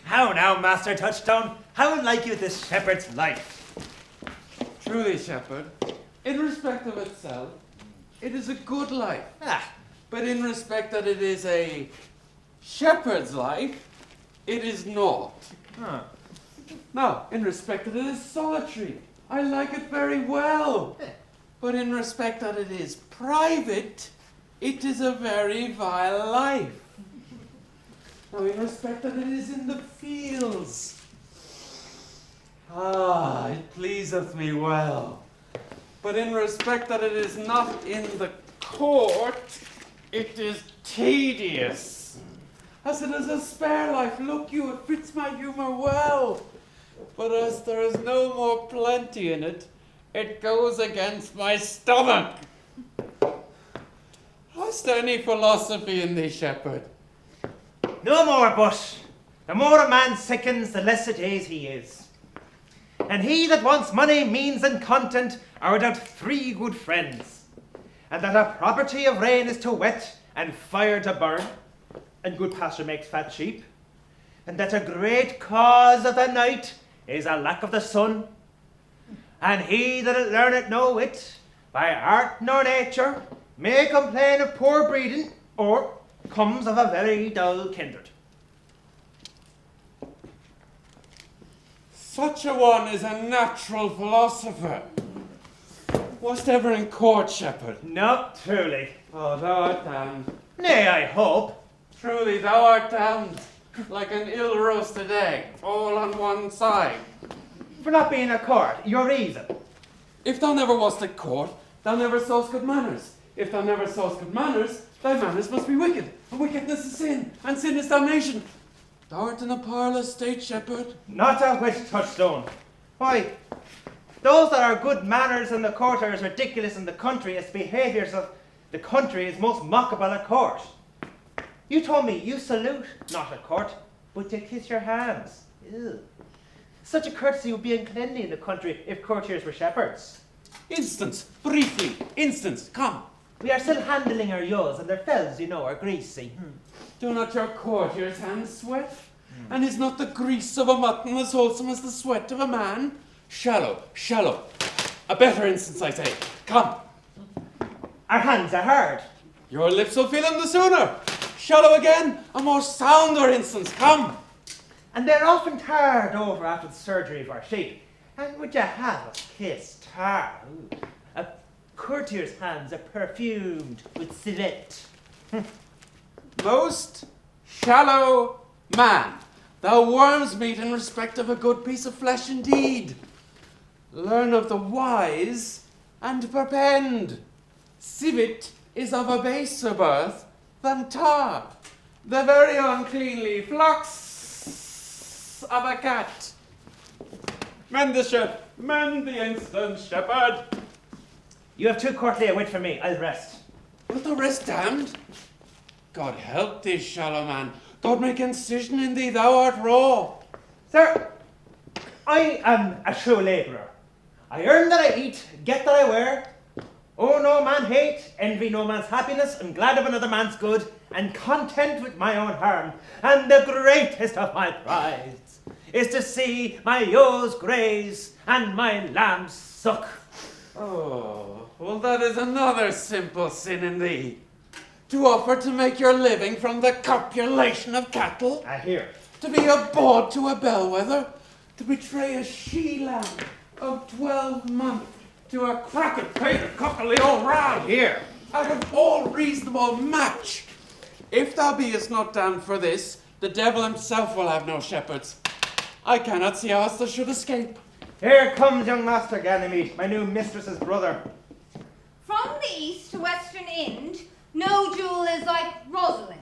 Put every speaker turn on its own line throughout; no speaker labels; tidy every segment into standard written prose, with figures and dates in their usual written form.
How now, Master Touchstone? How like you this shepherd's life?
Truly, shepherd, in respect of itself, it is a good life. But in respect that it is a shepherd's life, it is not. Now, in respect that it is solitary, I like it very well. But in respect that it is private, it is a very vile life. Now, in respect that it is in the fields, it pleaseth me well. But in respect that it is not in the court, it is tedious. As it is a spare life, look you, it fits my humour well. But as there is no more plenty in it, it goes against my stomach. Hast any philosophy in thee, shepherd?
No more, but the more a man sickens, the less it is he is. And he that wants money, means, and content are without 3 good friends. And that a property of rain is to wet, and fire to burn, and good pasture makes fat sheep. And that a great cause of the night is a lack of the sun. And he that learneth no wit, by art nor nature, may complain of poor breeding, or comes of a very dull kindred.
Such a one is a natural philosopher. Wast ever in court, shepherd?
No, truly.
Oh, thou art damned.
Nay, I hope.
Truly, thou art damned, like an ill-roasted egg, all on one side.
For not being a court, your reason.
If thou never wast at court, thou never sawest good manners. If thou never sawest good manners, thy manners must be wicked, and wickedness is sin, and sin is damnation. Thou art in a parlous state, shepherd.
Not a whit, Touchstone. Why, those that are good manners in the court are as ridiculous in the country as behaviours of the country is most mockable at court. You told me you salute not at court, but to kiss your hands. Ew. Such a courtesy would be uncleanly in the country if courtiers were shepherds.
Instance, briefly, instance, come.
We are still handling our yos, and their fells, you know, are greasy.
Do not your courtiers' hands sweat? And is not the grease of a mutton as wholesome as the sweat of a man? Shallow, shallow. A better instance, I say. Come.
Our hands are hard.
Your lips will feel them the sooner. Shallow again, a more sounder instance. Come.
And they're often tarred over after the surgery of our sheep. And would you have a kiss tar? Ooh. A courtier's hands are perfumed with civet.
Most shallow man, thou worm's meat in respect of a good piece of flesh indeed. Learn of the wise and perpend. Civet is of a baser birth than tar, the very uncleanly flux of a cat. Mend the ship, mend the instant, shepherd.
You have too courtly a wit for me. I'll rest.
Wilt thou rest, damned? God help thee, shallow man. God make incision in thee, thou art raw.
Sir, I am a true labourer. I earn that I eat, get that I wear. Owe no man hate, envy no man's happiness, am glad of another man's good, and content with my own harm. And the greatest of my prides is to see my ewes graze and my lambs suck.
Oh, well, that is another simple sin in thee. To offer to make your living from the copulation of cattle.
I hear.
To be a bawd to a bellwether. To betray a she-lamb of 12 months to a cracket-pated cockily all round.
Here.
Out of all reasonable match. If thou beest not damned for this, the devil himself will have no shepherds. I cannot see how else thou should escape.
Here comes young Master Ganymede, my new mistress's brother.
From the east to western Ind, no jewel is like Rosalind.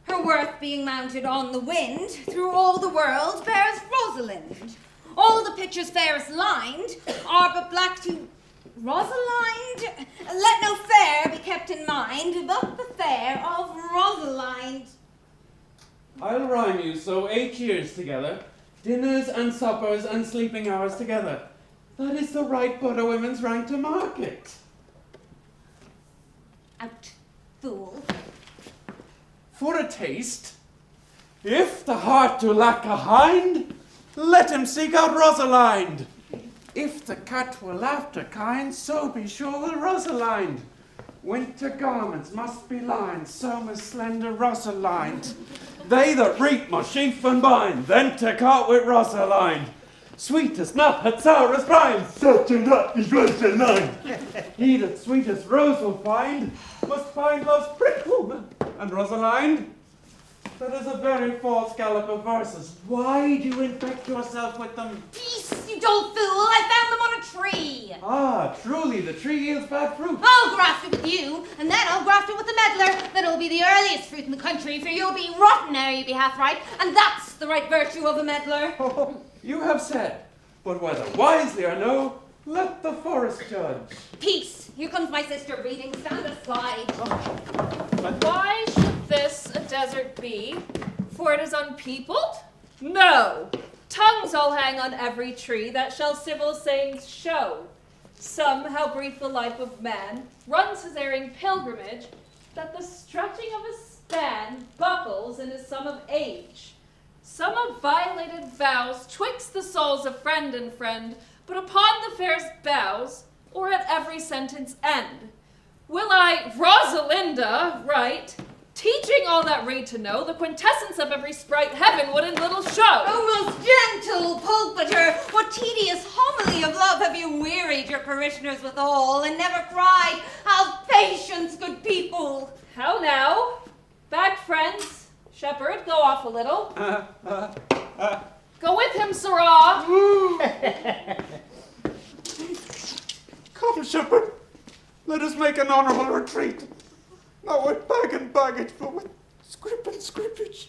Her worth being mounted on the wind, through all the world bears Rosalind. All the pictures fairest lined are but black to Rosalind. Let no fair be kept in mind, but the fair of Rosalind.
I'll rhyme you so 8 years together, dinners and suppers and sleeping hours together. That is the right but a women's rank to market.
Out, fool.
For a taste, If the heart do lack a hind, let him seek out Rosalind. If the cat will laughter kind, so be sure will Rosalind. Winter garments must be lined, so must slender Rosalind. They that reap must sheaf and bind, then take heart with Rosalind. Sweetest nut had sourest brine, such a nut is Rosalind. He that sweetest rose will find, must find love's prickle, and Rosalind. That is a very false gallop of verses. Why do you infect yourself with them?
Peace, you dull fool! I found them on a tree!
Ah, truly, the tree yields bad fruit.
I'll graft it with you, and then I'll graft it with the meddler. That'll be the earliest fruit in the country, for you'll be rotten ere you be half ripe, and that's the right virtue of a meddler.
Oh, you have said, but whether wisely or no, let the forest judge.
Peace! Here comes my sister reading. Stand aside.
Why should this a desert be? For it is unpeopled? No! Tongues all hang on every tree that shall civil sayings show. Some how brief the life of man runs his erring pilgrimage, that the stretching of his span buckles in his sum of age. Some of violated vows twixt the souls of friend and friend, but upon the fairest bows, or at every sentence end, will I, Rosalinda, write, teaching all that read to know the quintessence of every sprite heaven would in little show.
Oh, most gentle pulpiter, what tedious homily of love have you wearied your parishioners withal, and never cried, have patience, good people.
How now? Back, friends. Shepherd, go off a little. Go with him, sirrah.
Come, shepherd, let us make an honourable retreat. Not with bag and baggage, but with scrip and scrippage.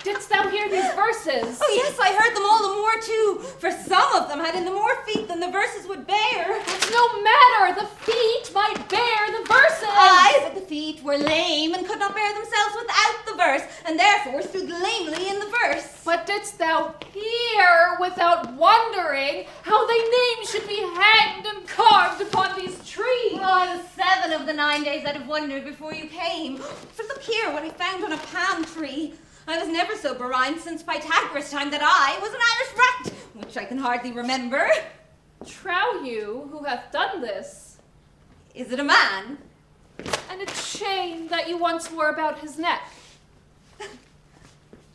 Didst thou hear these verses?
Oh yes, I heard them all the more too, for some of them had in them more feet than the verses would bear.
It's no matter, the feet might bear the verses.
Aye, but the feet were lame and could not bear themselves without the verse, and therefore stood lamely in the verse.
But didst thou hear without wondering how thy name should be hanged and carved upon these trees?
Well, I was 7 of the 9 days I'd have wondered before you came. For look here, what I found on a palm tree. I was never so berhymed since Pythagoras' time that I was an Irish rat, which I can hardly remember.
Trow you who hath done this,
Is it a man?
and a chain that you once wore about his neck.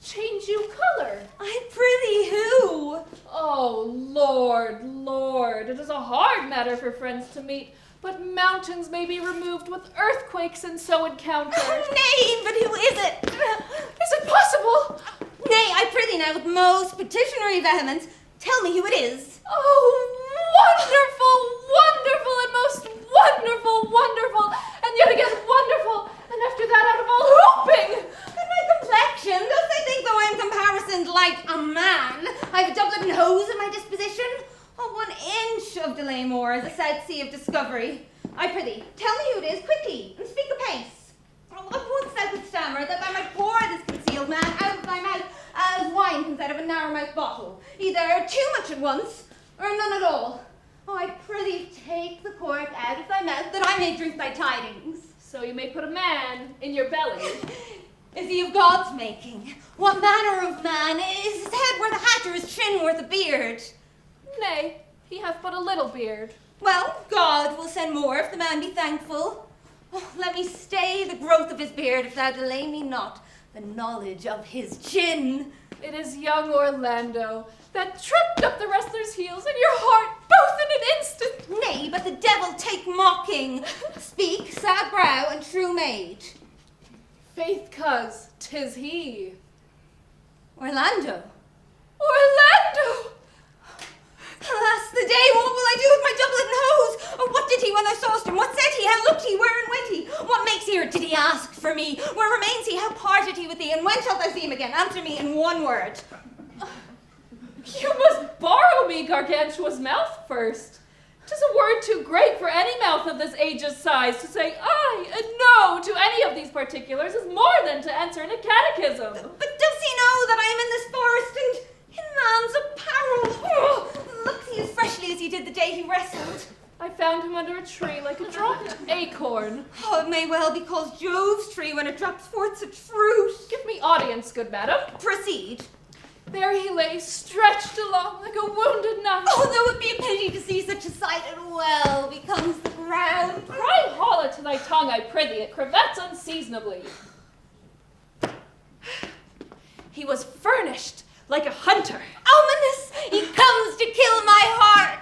Change you color.
I prithee who?
Oh, Lord, Lord, it is a hard matter for friends to meet, but mountains may be removed with earthquakes and so encountered.
Nay, but who is it?
Is it possible?
Nay, I prithee now with most petitionary vehemence, tell me who it is.
Oh, wonderful, wonderful, and most wonderful, wonderful, and yet again wonderful, and after that out of all hoping.
And my complexion, dost thou think though I am comparisoned like a man, I have a doublet and hose in my disposition? Oh, 1 inch of delay more as a South Sea of discovery. I prithee, tell me who it is, quickly, and speak apace. Oh, once thou couldst stammer that thou might pour this concealed man out of thy mouth as wine comes out of a narrow-mouthed bottle, either too much at once, or none at all. Oh, I prithee, take the cork out of thy mouth, that I may drink thy tidings.
So you may put a man in your belly.
Is he of God's making? What manner of man? Is his head worth a hat, or his chin worth a beard?
Nay, he hath but a little beard.
Well, God will send more if the man be thankful. Oh, let me stay the growth of his beard if thou delay me not the knowledge of his chin.
It is young Orlando that tripped up the wrestler's heels in your heart both in an instant.
Nay, but the devil take mocking. Speak, sad brow and true maid.
Faith, coz, 'tis he.
Orlando.
Orlando!
Alas, the day, what will I do with my doublet and hose? Or what did he when thou sawest him? What said he? How looked he? Wherein went he? What makes he, or did he ask for me? Where remains he? How parted he with thee? And when shalt thou see him again? Answer me in one word.
You must borrow me Gargantua's mouth first. 'Tis a word too great for any mouth of this age's size to say aye and no to any of these particulars is more than to enter in a catechism.
But does he know that I am in this forest and in man's apparel? Oh, he wrestled?
I found him under a tree like a dropped acorn.
Oh, it may well be called Jove's tree when it drops forth such fruit.
Give me audience, good madam.
Proceed.
There he lay, stretched along like a wounded knight.
Oh, though it be a pity to see such a sight, it well becomes the ground.
Cry hollow to thy tongue, I prithee, it crevets unseasonably. He was furnished like a hunter.
Ominous, he comes to kill my heart.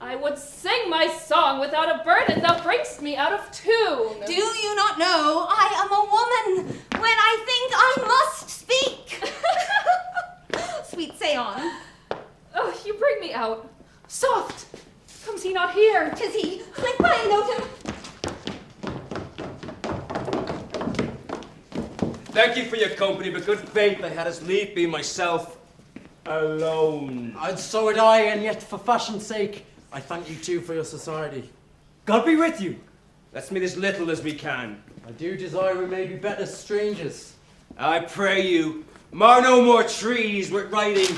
I would sing my song without a burden, thou bring'st me out of tune.
Do you not know I am a woman when I think I must speak? Sweet, say on.
Oh, you bring me out. Soft! Comes he not here?
'Tis he. Slink by and note him.
Thank you for your company, but good faith I had as lief be myself alone.
And so would I, and yet for fashion's sake, I thank you too for your society.
God be with you. Let's meet as little as we can.
I do desire we may be better strangers.
I pray you, mar no more trees with writing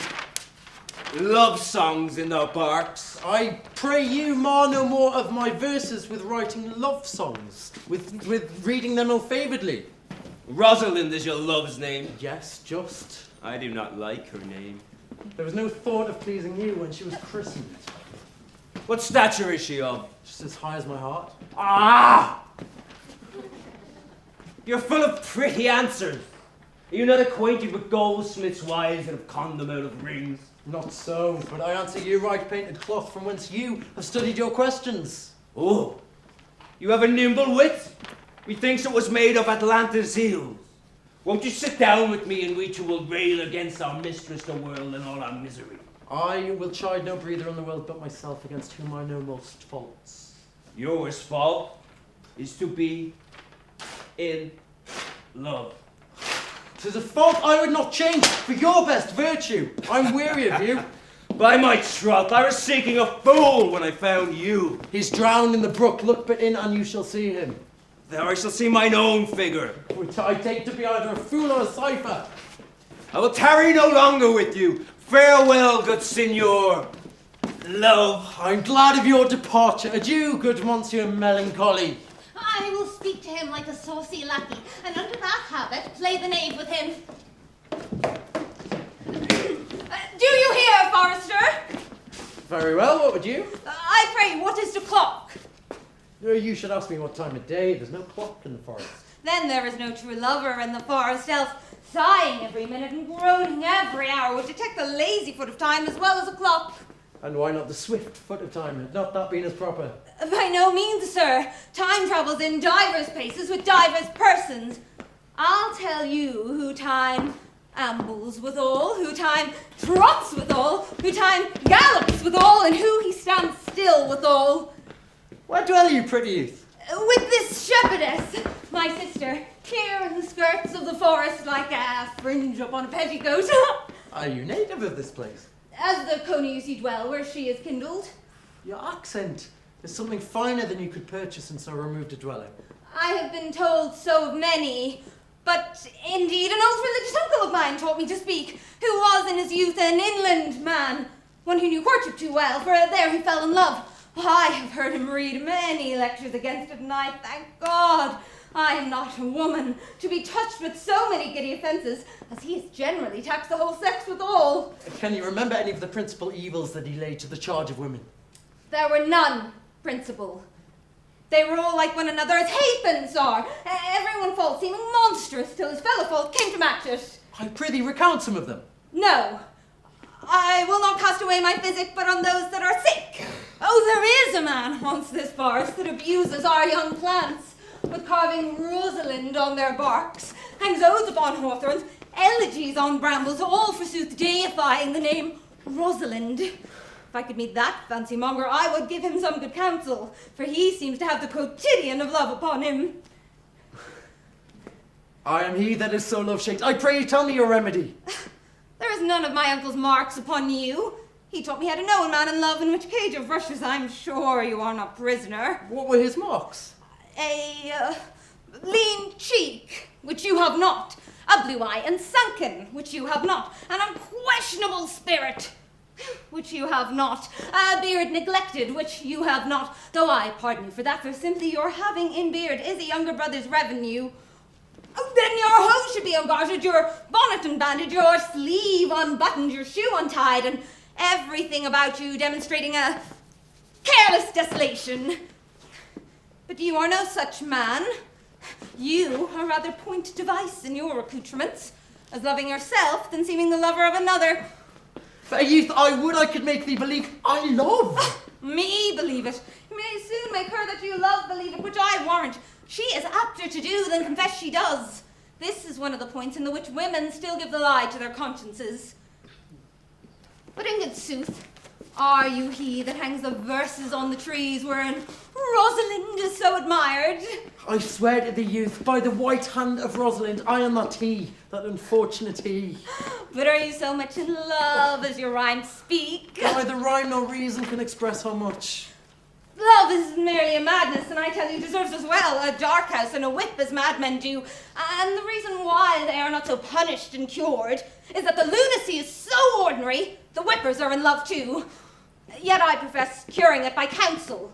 love songs in their barks.
I pray you mar no more of my verses with writing love songs, with reading them ill-favouredly.
Rosalind is your love's name.
Yes, just.
I do not like her name.
There was no thought of pleasing you when she was christened.
What stature is she of?
Just as high as my heart.
Ah! You're full of pretty answers. Are you not acquainted with goldsmiths' wives that have conned them out of rings?
Not so, but I answer you right painted cloth from whence you have studied your questions.
Oh, you have a nimble wit. Methinks it was made of Atlantis hills. Won't you sit down with me and we two will rail against our mistress the world and all our misery?
I will chide no breather on the world but myself, against whom I know most faults.
Your worst fault is to be in love.
'Tis a fault I would not change for your best virtue. I'm weary of you.
By my troth, I was seeking a fool when I found you.
He's drowned in the brook. Look but in and you shall see him.
There I shall see mine own figure.
Which I take to be either a fool or a cipher.
I will tarry no longer with you. Farewell, good signor. Love.
I'm glad of your departure. Adieu, good Monsieur Melancholy.
I will speak to him like a saucy lackey, and under that habit, play the knave with him. Do you hear, Forester?
Very well, what would you?
I pray, what is the clock?
You should ask me what time of day. There's no clock in the forest.
Then there is no true lover in the forest, else sighing every minute and groaning every hour would detect the lazy foot of time as well as a clock.
And why not the swift foot of time? Had not that been as proper?
By no means, sir. Time travels in divers paces with divers persons. I'll tell you who time ambles withal, who time trots withal, who time gallops withal, and who he stands still withal.
Where dwell you, pretty youth?
With this shepherdess, my sister, here in the skirts of the forest like a fringe upon a petticoat.
Are you native of this place?
As the conies you dwell where she is kindled.
Your accent is something finer than you could purchase in so removed a dwelling.
I have been told so of many, but indeed an old religious uncle of mine taught me to speak, who was in his youth an inland man, one who knew courtship too well, for there he fell in love. I have heard him read many lectures against it, and I thank God I am not a woman to be touched with so many giddy offences, as he has generally taxed the whole sex withal.
Can you remember any of the principal evils that he laid to the charge of women?
There were none principal. They were all like one another as halfpence are, everyone fault seeming monstrous till his fellow fault came to match it.
I prithee recount some of them.
No, I will not cast away my physic but on those that are sick. Oh, there is a man haunts this forest that abuses our young plants, with carving Rosalind on their barks, hangs oaths upon hawthorns, elegies on brambles, all forsooth deifying the name Rosalind. If I could meet that fancy monger, I would give him some good counsel, for he seems to have the quotidian of love upon him.
I am he that is so love-shaped. I pray you tell me your remedy.
There is none of my uncle's marks upon you. He taught me how to know a man in love, in which cage of rushes I'm sure you are not prisoner.
What were his marks?
A lean cheek, which you have not, a blue eye and sunken, which you have not, an unquestionable spirit, which you have not, a beard neglected, which you have not, though I pardon you for that, for simply your having in beard is a younger brother's revenue. Then your hose should be ungartered, your bonnet unbanded, your sleeve unbuttoned, your shoe untied, and everything about you demonstrating a careless desolation. But you are no such man. You are rather point device in your accoutrements, as loving yourself than seeming the lover of another.
Fair youth, I could make thee believe I love.
Me believe it. You may soon make her that you love believe it, which I warrant. She is apter to do than confess she does. This is one of the points in the which women still give the lie to their consciences. But in good sooth, are you he that hangs the verses on the trees wherein Rosalind is so admired?
I swear to the youth, by the white hand of Rosalind, I am not he, that unfortunate he.
But are you so much in love as your rhymes speak?
Neither rhyme nor reason can express how much.
Love is merely a madness, and I tell you deserves as well a dark house and a whip as madmen do. And the reason why they are not so punished and cured is that the lunacy is so ordinary, the whippers are in love too. Yet I profess curing it by counsel.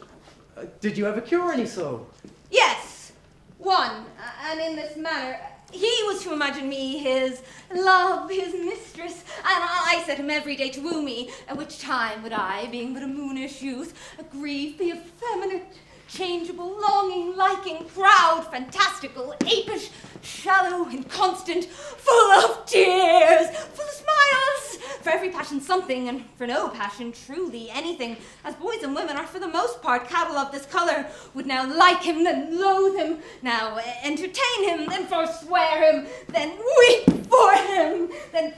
Did you ever cure any so?
Yes, one, and in this manner. He was to imagine me his love, his mistress, and I set him every day to woo me, at which time would I, being but a moonish youth, grieve, be effeminate, changeable, longing, liking, proud, fantastical, apish, shallow, inconstant, full of tears, full of smiles, for every passion something, and for no passion truly anything, as boys and women are for the most part cattle of this colour, would now like him, then loathe him, now entertain him, then forswear him, then weep for him, then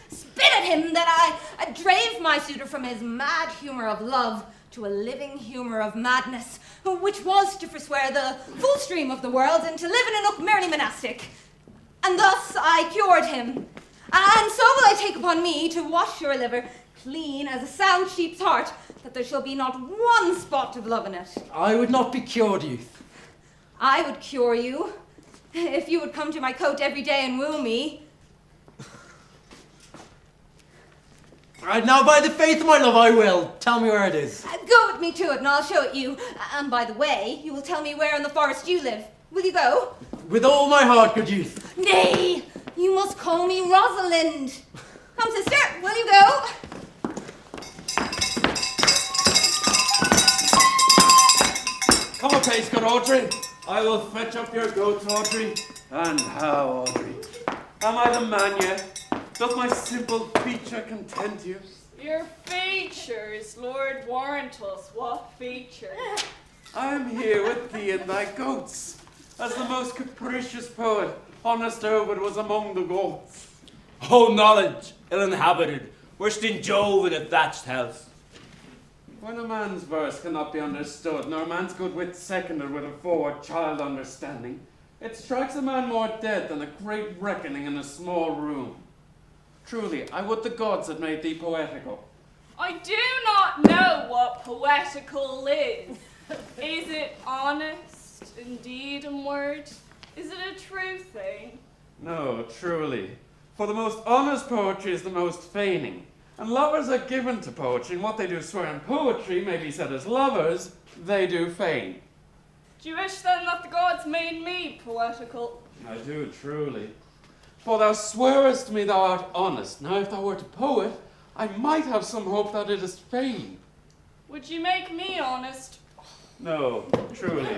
spit at him, that I drave my suitor from his mad humour of love to a living humour of madness, which was to forswear the full stream of the world and to live in a nook merely monastic. And thus I cured him. And so will I take upon me to wash your liver clean as a sound sheep's heart, that there shall be not one spot of love in it.
I would not be cured, youth.
I would cure you, if you would come to my cote every day and woo me.
Right, now by the faith of my love I will. Tell me where it is.
Go with me to it and I'll show it you. And by the way, you will tell me where in the forest you live. Will you go?
With all my heart, good youth.
Nay, you must call me Rosalind. Come, sister, will you go?
Come apace, good Audrey. I will fetch up your goats, Audrey. And how, Audrey? Am I the man yet? Doth my simple feature content you?
Your features, Lord warrant us, what features?
I am here with thee and thy goats, as the most capricious poet, honest Ovid, was among the goats.
Oh, knowledge, ill-inhabited, worse than Jove in a thatched house.
When a man's verse cannot be understood, nor a man's good wit seconded with a forward child understanding, it strikes a man more dead than a great reckoning in a small room. Truly, I would the gods had made thee poetical.
I do not know what poetical is. Is it honest, indeed, in word? Is it a true thing?
No, truly. For the most honest poetry is the most feigning. And lovers are given to poetry, and what they do swear in poetry may be said as lovers, they do feign.
Do you wish then that the gods made me poetical?
I do, truly. For thou swearest me thou art honest. Now if thou wert a poet, I might have some hope that it is fame.
Would you make me honest?
No, truly.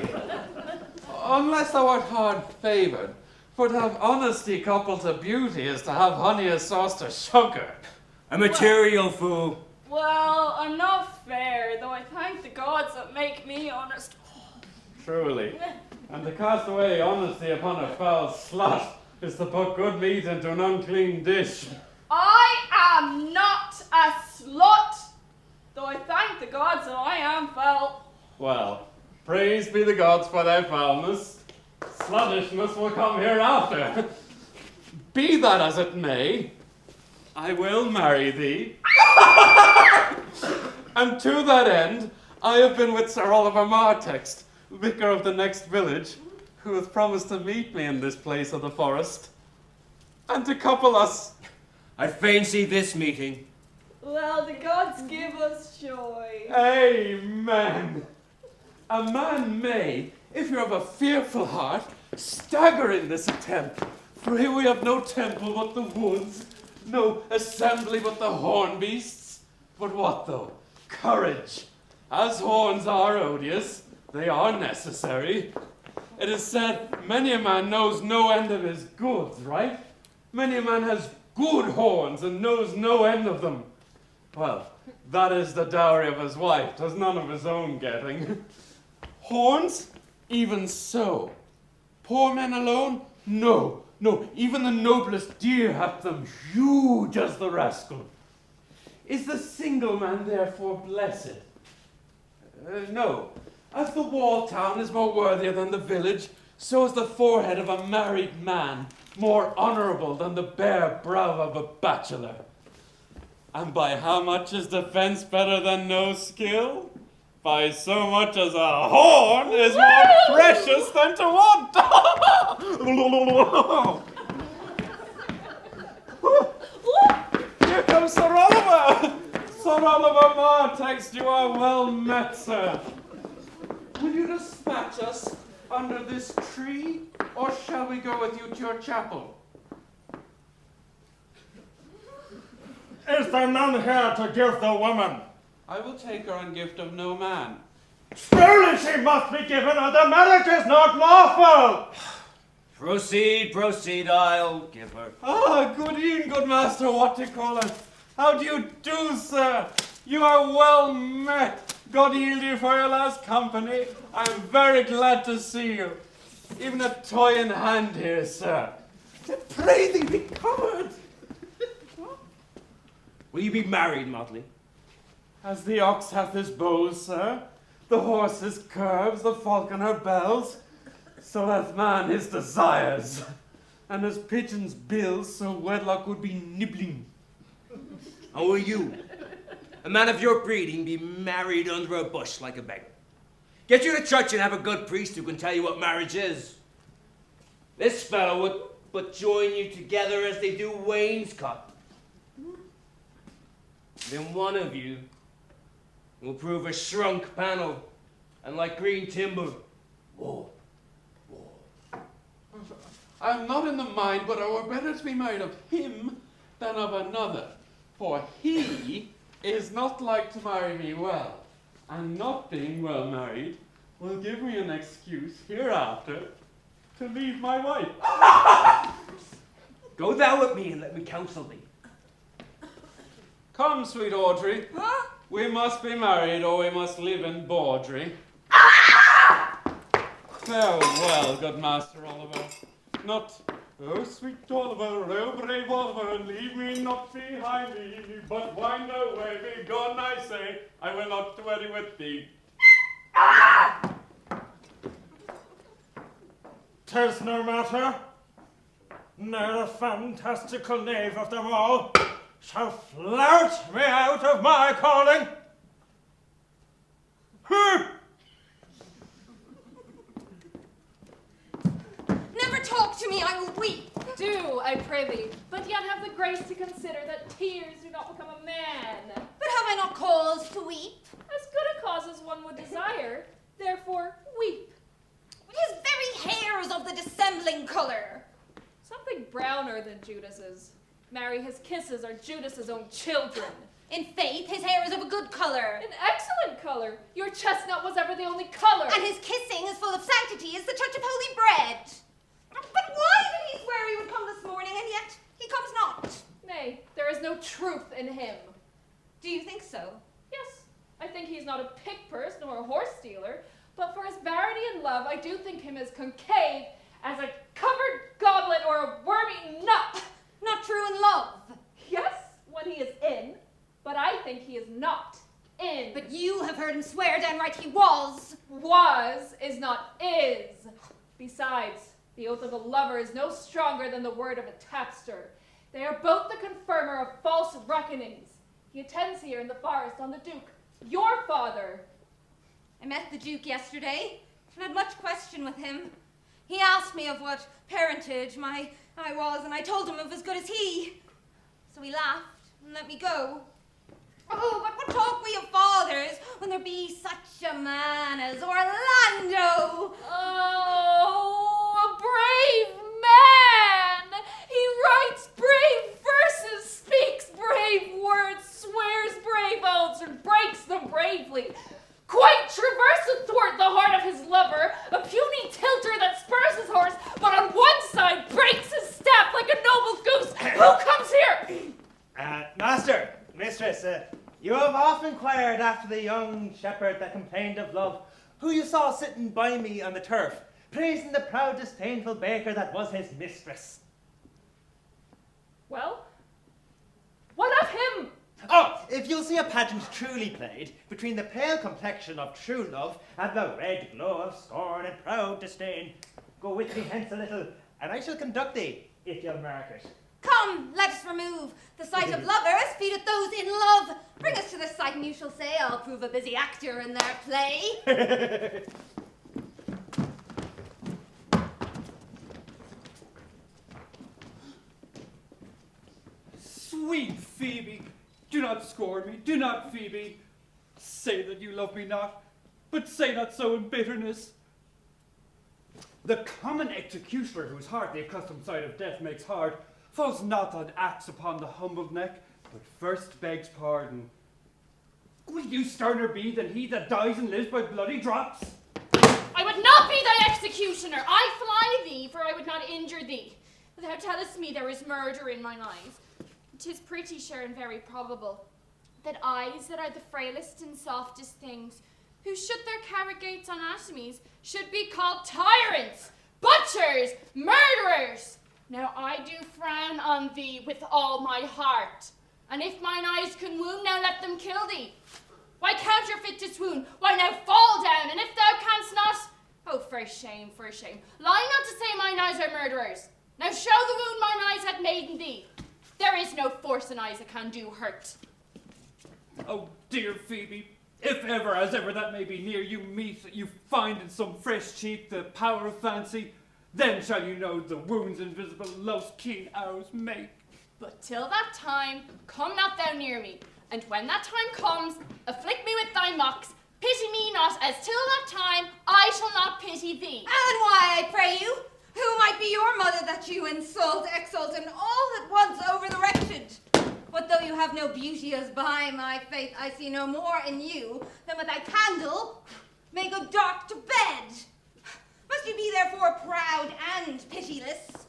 Unless thou art hard favoured. For to have honesty coupled to beauty is to have honey as sauce to sugar.
A material fool.
Well, I'm not fair, though I thank the gods that make me honest.
Truly. And to cast away honesty upon a foul slut is to put good meat into an unclean dish.
I am not a slut, though I thank the gods that I am foul.
Well, praise be the gods for their foulness. Sluttishness will come hereafter. Be that as it may, I will marry thee. And to that end, I have been with Sir Oliver Martext, vicar of the next village, who hath promised to meet me in this place of the forest, and to couple us.
I fancy this meeting.
Well, the gods give us joy.
Amen. A man may, if you're of a fearful heart, stagger in this attempt. For here we have no temple but the woods, no assembly but the horn beasts. But what though? Courage. As horns are odious, they are necessary. It is said, many a man knows no end of his goods, right? Many a man has good horns and knows no end of them. Well, that is the dowry of his wife, 'twas none of his own getting. Horns? Even so. Poor men alone? No, no, even the noblest deer hath them huge as the rascal. Is the single man therefore blessed? No. As the wall town is more worthier than the village, so is the forehead of a married man more honourable than the bare brow of a bachelor. And by how much is defence better than no skill? By so much as a horn is more precious than to want. Here comes Sir Oliver. Sir Oliver Martext, you are well met, sir. Will you dispatch us under this tree, or shall we go with you to your chapel?
Is there none here to give the woman?
I will take her on gift of no man.
Surely she must be given, or the marriage is not lawful.
Proceed, proceed, I'll give her.
Ah, good e'en, good master, what to call it? How do you do, sir? You are well met. God yield you for your last company. I am very glad to see you. Even a toy in hand here, sir. Pray thee be covered.
Will you be married, Motley?
As the ox hath his bows, sir, the horse his curves, the falcon her bells, so hath man his desires. And as pigeon's bills, so wedlock would be nibbling.
And will you, a man of your breeding, be married under a bush like a beggar? Get you to church and have a good priest who can tell you what marriage is. This fellow would but join you together as they do wainscot. Then one of you will prove a shrunk panel, and like green timber, war.
I am not in the mind, but it were better to be married of him than of another. For he is not like to marry me well, and not being well married will give me an excuse hereafter to leave my wife.
Go thou with me and let me counsel thee.
Come, sweet Audrey.
Huh?
We must be married, or we must live in bawdry. Farewell, good Master Oliver. Not, oh sweet Oliver, oh brave Oliver, leave me not behind thee, but wind away, be gone, I say, I will not do any with thee.
'Tis no matter. Ne'er the fantastical knave of them all shall flout me out of my calling.
Never talk to me, I will weep.
Do, I pray thee, but yet have the grace to consider that tears do not become a man.
But have I not cause to weep?
As good a cause as one would desire, therefore weep.
His very hair is of the dissembling color.
Something browner than Judas's. Marry, his kisses are Judas's own children.
In faith, his hair is of a good color.
An excellent color. Your chestnut was ever the only color.
And his kissing is full of sanctity as the touch of holy bread. But why did he swear he would come this morning, and yet he comes not?
Nay, there is no truth in him.
Do you think so?
Yes, I think he's not a pick-purse nor a horse stealer, but for his vanity and love, I do think him as concave as a covered goblet or a worm-eaten nut.
Not true in love.
Yes, when he is in, but I think he is not in.
But you have heard him swear downright he was.
Was is not is. Besides, the oath of a lover is no stronger than the word of a tapster. They are both the confirmer of false reckonings. He attends here in the forest on the Duke, your father.
I met the Duke yesterday and had much question with him. He asked me of what parentage I was, and I told him of as good as he. So he laughed and let me go. Oh, but what talk we of fathers when there be such a man as Orlando?
Oh, a brave man! He writes brave verses, speaks brave words, swears brave oaths, and breaks them bravely. Quite traverseth thwart the heart of his lover, a puny tilter that spurs his horse, but on one side breaks his staff like a noble goose. Who comes here?
Master, mistress, you have often inquired after the young shepherd that complained of love, who you saw sitting by me on the turf, praising the proud disdainful baker that was his mistress.
Well, what of him?
Oh, if you'll see a pageant truly played, between the pale complexion of true love and the red glow of scorn and proud disdain, go with me hence a little, and I shall conduct thee, if you'll mark it.
Come, let us remove. The sight of lovers feedeth those in love. Bring us to the sight, and you shall say I'll prove a busy actor in their play.
Sweet Phoebe, do not scorn me, do not, Phoebe. Say that you love me not, but say not so in bitterness. The common executioner whose heart the accustomed sight of death makes hard, falls not on axe upon the humbled neck, but first begs pardon. Will you sterner be than he that dies and lives by bloody drops?
I would not be thy executioner. I fly thee, for I would not injure thee. Thou tellest me there is murder in mine eyes. 'Tis pretty sure and very probable that eyes that are the frailest and softest things, who should their corrugates on atomies, should be called tyrants, butchers, murderers. Now I do frown on thee with all my heart. And if mine eyes can wound, now let them kill thee. Why counterfeit to swoon? Why now fall down? And if thou canst not, oh, for shame, for shame. Lie not to say mine eyes are murderers. Now show the wound mine eyes had made in thee. There is no force in eyes that can do hurt.
Oh, dear Phoebe, if ever, as ever that may be near you meet, you find in some fresh cheek the power of fancy, then shall you know the wounds invisible love's keen arrows make.
But till that time, come not thou near me. And when that time comes, afflict me with thy mocks. Pity me not, as till that time I shall not pity thee.
And why, I pray you? Who might be your mother that you insult, exalt, and all at once over the wretched? What though you have no beauty, as by my faith I see no more in you than with thy candle may go dark to bed? Must you be therefore proud and pitiless?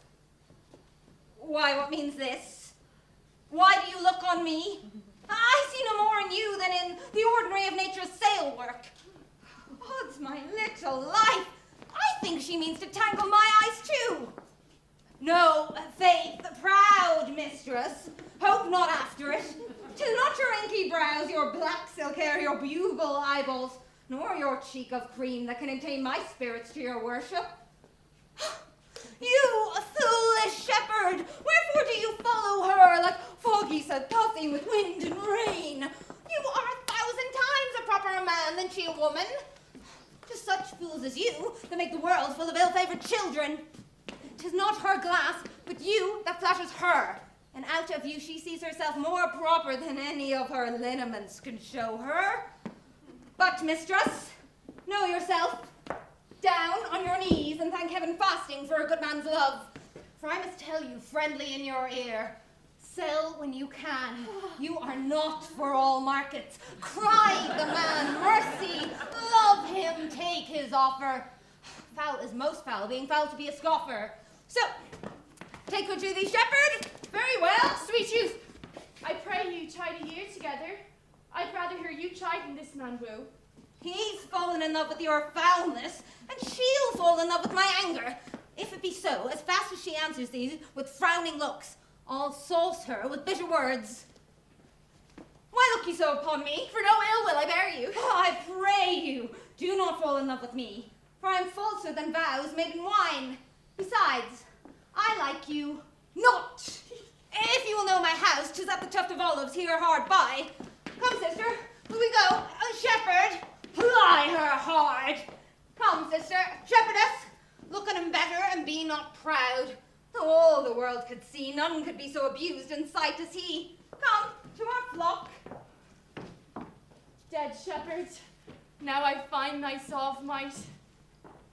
Why, what means this? Why do you look on me? I see no more in you than in the ordinary of nature's sail work. Odds my little life! I think she means to tangle my eyes too. No, faith, proud mistress, hope not after it. 'Tis not your inky brows, your black silk hair, your bugle eyeballs, nor your cheek of cream that can attain my spirits to your worship. You foolish shepherd, wherefore do you follow her like foggy said tossing with wind and rain? You are 1,000 times a properer man than she a woman. 'Tis such fools as you that make the world full of ill-favored children. 'Tis not her glass, but you that flatters her, and out of you she sees herself more proper than any of her lineaments can show her. But, mistress, know yourself. Down on your knees and thank heaven fasting for a good man's love. For I must tell you friendly in your ear, sell when you can. You are not for all markets. Cry the man mercy. Love him, take his offer. Foul is most foul, being foul to be a scoffer. So, take her to thee, shepherd. Very well.
Sweet youth, I pray you chide a year together. I'd rather hear you chiding this man woo.
He's fallen in love with your foulness, and she'll fall in love with my anger. If it be so, as fast as she answers these with frowning looks, I'll sauce her with bitter words. Why look you so upon me?
For no ill will I bear you.
I pray you, do not fall in love with me, for I'm falser than vows made in wine. Besides, I like you not. If you will know my house, 'tis at the Tuft of Olives here hard by. Come, sister, will we go? Shepherd, ply her hard. Come, sister, shepherdess, look on him better and be not proud. Though all the world could see, none could be so abused in sight as he. Come to our flock.
said, shepherd. Now I find thyself might.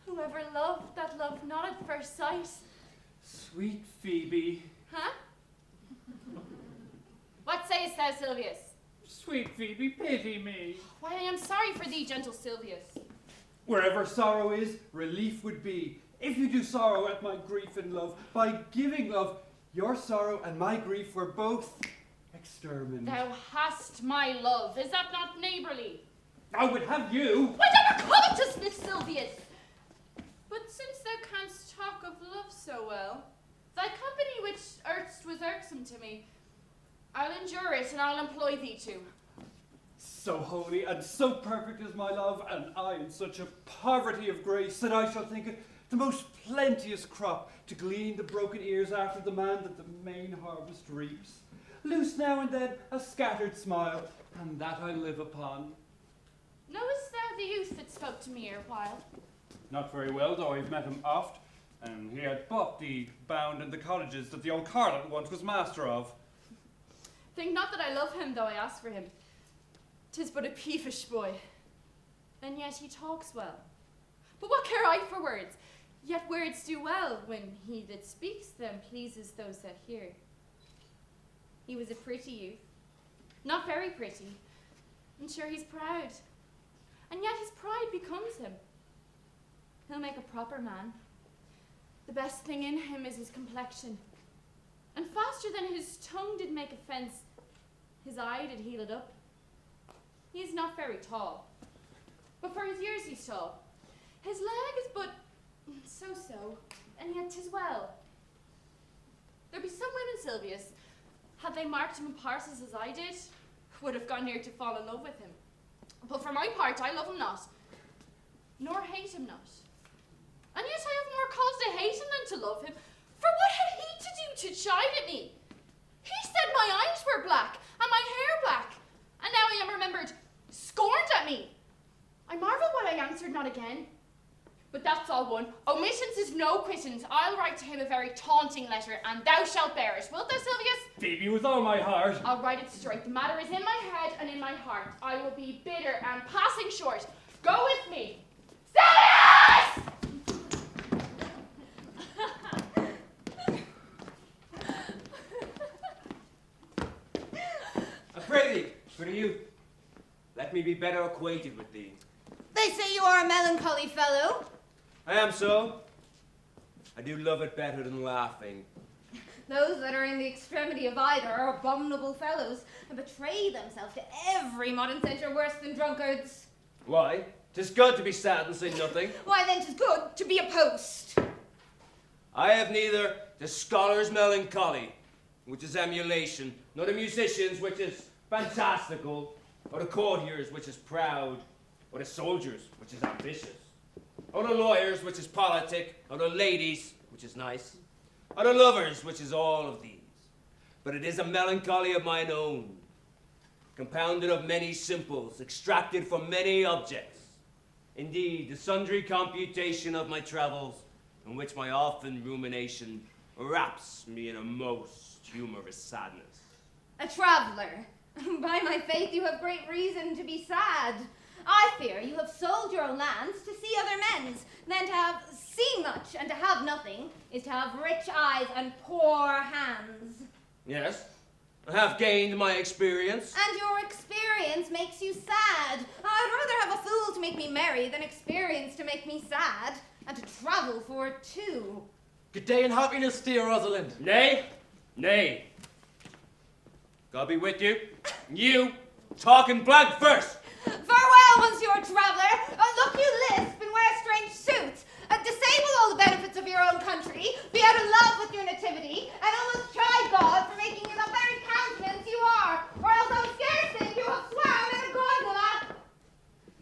Whoever loved that loved not at first sight.
Sweet Phoebe.
Huh? What sayest thou, Silvius?
Sweet Phoebe, pity me.
Why, I am sorry for thee, gentle Silvius.
Wherever sorrow is, relief would be. If you do sorrow at my grief and love, by giving love, your sorrow and my grief were both exterminated.
Thou hast my love. Is that not neighbourly?
I would have you.
Whatever covetousness, Silvius! But since thou canst talk of love so well, thy company which erst was irksome to me, I'll endure it and I'll employ thee too.
So holy and so perfect is my love, and I in such a poverty of grace that I shall think it the most plenteous crop to glean the broken ears after the man that the main harvest reaps. Loose now and then a scattered smile, and that I live upon.
Knowest thou the youth that spoke to me erewhile?
Not very well, though I've met him oft, and he had bought the bound and the colleges that the old Carlet once was master of.
Think not that I love him, though I ask for him. 'Tis but a peevish boy, and yet he talks well. But what care I for words? Yet words do well when he that speaks them pleases those that hear. He was a pretty youth, not very pretty, and sure he's proud, and yet his pride becomes him. He'll make a proper man. The best thing in him is his complexion, and faster than his tongue did make offence, his eye did heal it up. He is not very tall, but for his years he's tall. His leg is but so, and yet 'tis well. There be some women, Silvius, had they marked him in parcels as I did, would have gone near to fall in love with him. But for my part, I love him not, nor hate him not. And yet I have more cause to hate him than to love him, for what had he to do to chide at me? He said my eyes were black, and my hair black, and now I am remembered, scorned at me. I marvel why I answered not again. But that's all one. Omissions is no quittance. I'll write to him a very taunting letter, and thou shalt bear it. Wilt thou, Silvius?
Phoebe, with all my heart.
I'll write it straight. The matter is in my head and in my heart. I will be bitter and passing short. Go with me. Silvius!
I pray thee, good youth, let me be better acquainted with thee.
They say you are a melancholy fellow.
I am so. I do love it better than laughing.
Those that are in the extremity of either are abominable fellows and betray themselves to every modern censure worse than drunkards.
Why? 'Tis good to be sad and say nothing.
Why then 'tis good to be a post.
I have neither the scholar's melancholy, which is emulation, nor the musician's, which is fantastical, or the courtier's, which is proud, or the soldier's, which is ambitious, or the lawyer's, which is politic, or the lady's, which is nice, or the lover's, which is all of these. But it is a melancholy of mine own, compounded of many simples, extracted from many objects. Indeed, the sundry computation of my travels, in which my often rumination wraps me in a most humorous sadness.
A traveller. By my faith, you have great reason to be sad. I fear you have sold your own lands to see other men's. Then to have seen much and to have nothing is to have rich eyes and poor hands.
Yes, I have gained my experience.
And your experience makes you sad. I'd rather have a fool to make me merry than experience to make me sad, and to travel for it too.
Good day and happiness, dear Rosalind.
Nay, nay. God be with you. You, talking blank verse.
Farewell, monsieur traveller. Look you lisp and wear strange suits. Disable all the benefits of your own country. Be out of love with your nativity, and almost chide God for making you the very countenance you are, or else I would scarce think you have swam in a gondola.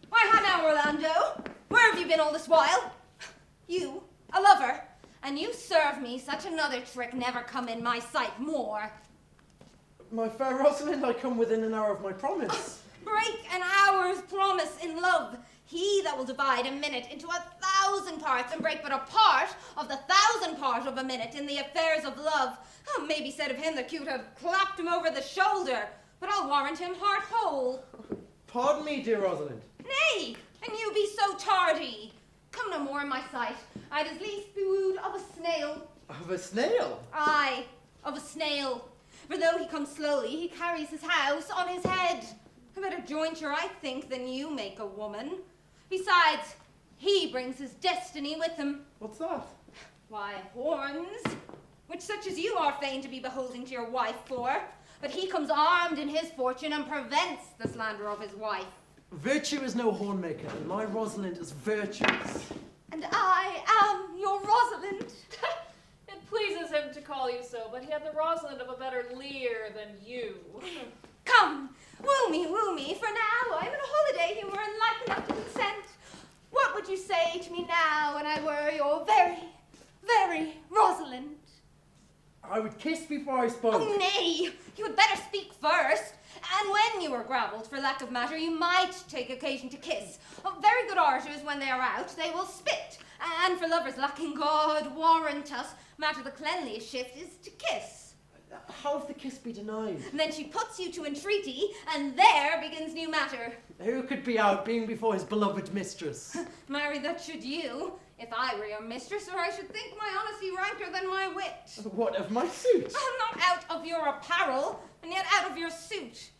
Why, how now, Orlando? Where have you been all this while? You, a lover, and you serve me such another trick never come in my sight more.
My fair Rosalind, I come within an hour of my promise.
Break an hour's promise in love. He that will divide a minute into 1,000 parts and break but a part of the 1,000th part of a minute in the affairs of love. May be said of him that you'd have clapped him over the shoulder, but I'll warrant him heart whole.
Pardon me, dear Rosalind.
Nay, and you be so tardy. Come no more in my sight. I'd as lief be wooed of a snail.
Of a snail?
Aye, of a snail. For though he comes slowly, he carries his house on his head. A better jointure, I think, than you make a woman. Besides, he brings his destiny with him.
What's that?
Why, horns, which such as you are fain to be beholding to your wife for. But he comes armed in his fortune and prevents the slander of his wife.
Virtue is no hornmaker, and my Rosalind is virtuous.
And I am your Rosalind.
It pleases him to call you so, but he had the Rosalind of a better leer than you.
Come, woo me, for now I'm in a holiday humor and like enough to consent. What would you say to me now when I were your very, very Rosalind?
I would kiss before I spoke.
Oh, nay, you had better speak first. And when you are gravelled for lack of matter, you might take occasion to kiss. Very good orators, when they are out, they will spit. And for lovers lacking, God warrant us, matter the cleanliest shift is to kiss.
How if the kiss be denied?
And then she puts you to entreaty, and there begins new matter.
Who could be out being before his beloved mistress?
Marry, that should you. If I were your mistress, or I should think my honesty ranker than my wit.
What of my suit?
I'm not out of your apparel, and yet out of your suit.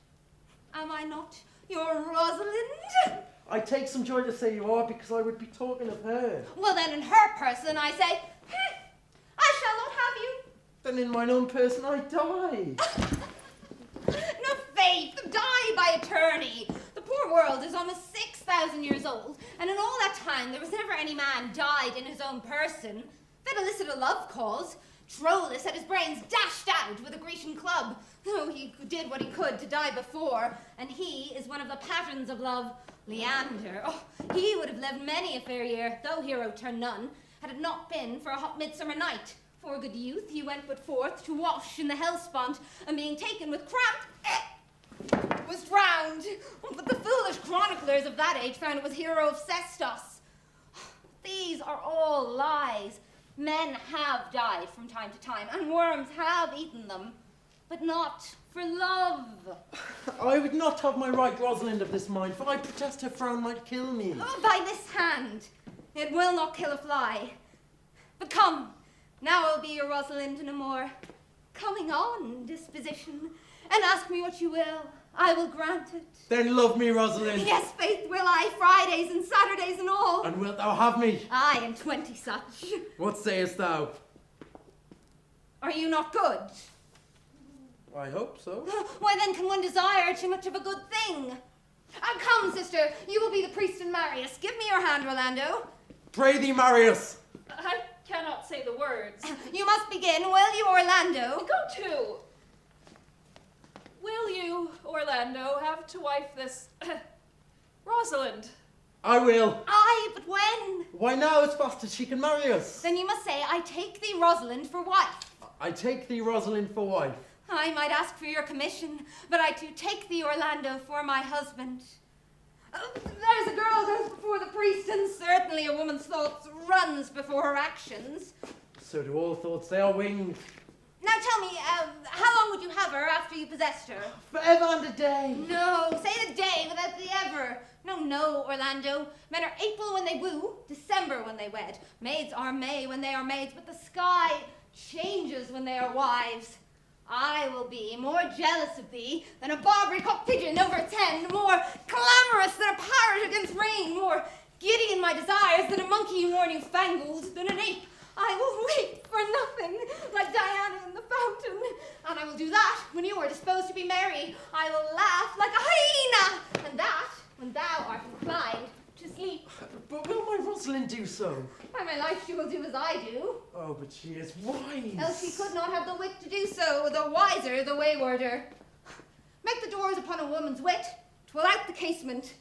Am I not your Rosalind?
I take some joy to say you are, because I would be talking of her.
Well then, in her person, I say, I shall not have you.
Then in mine own person I die.
No faith, die by attorney. The poor world is almost 6,000 years old, and in all that time there was never any man died in his own person. That elicit a love cause. Troilus had his brains dashed out with a Grecian club, though he did what he could to die before, and he is one of the patterns of love. Leander, oh, he would have lived many a fair year, though hero turned none, had it not been for a hot midsummer night. For a good youth, he went but forth to wash in the Hellespont, and being taken with cramp, was drowned. But the foolish chroniclers of that age found it was hero of Sestos. These are all lies. Men have died from time to time, and worms have eaten them, but not for love.
I would not have my right Rosalind of this mind, for I protest her frown might kill me.
Oh, by this hand, it will not kill a fly. But come, now I'll be your Rosalind in a more coming on disposition, and ask me what you will. I will grant it.
Then love me, Rosalind.
Yes, faith will I, Fridays and Saturdays and all.
And wilt thou have me?
Aye, and 20 such.
What sayest thou?
Are you not good?
I hope so.
Why then can one desire too much of a good thing? Come, sister, you will be the priest and marry us. Give me your hand, Rolando.
Pray thee, marry us.
I cannot say the words.
You must begin, will you, Orlando?
Go to. Will you, Orlando, have to wife this Rosalind?
I will.
Aye, but when?
Why now, as fast as she can marry us?
Then you must say, I take thee, Rosalind, for wife.
I take thee, Rosalind, for wife.
I might ask for your commission, but I do take thee, Orlando, for my husband. There's a girl goes before the priest, and certainly a woman's thoughts runs before her actions.
So do all thoughts, they are winged.
Now tell me, how long would you have her after you possessed her?
Forever and a day.
No, say the day without the ever. No, Orlando. Men are April when they woo, December when they wed. Maids are May when they are maids, but the sky changes when they are wives. I will be more jealous of thee than a Barbary cock pigeon over its hen, more clamorous than a parrot against rain, more giddy in my desires than a monkey more new-fangled than an ape. I will wait for nothing, like Diana in the fountain. And I will do that when you are disposed to be merry. I will laugh like a hyena, and that when thou art inclined to sleep.
But will my Rosalind do so?
By my life she will do as I do.
Oh, but she is wise.
Else she could not have the wit to do so, the wiser, the waywarder. Make the doors upon a woman's wit, 'twill out the casement.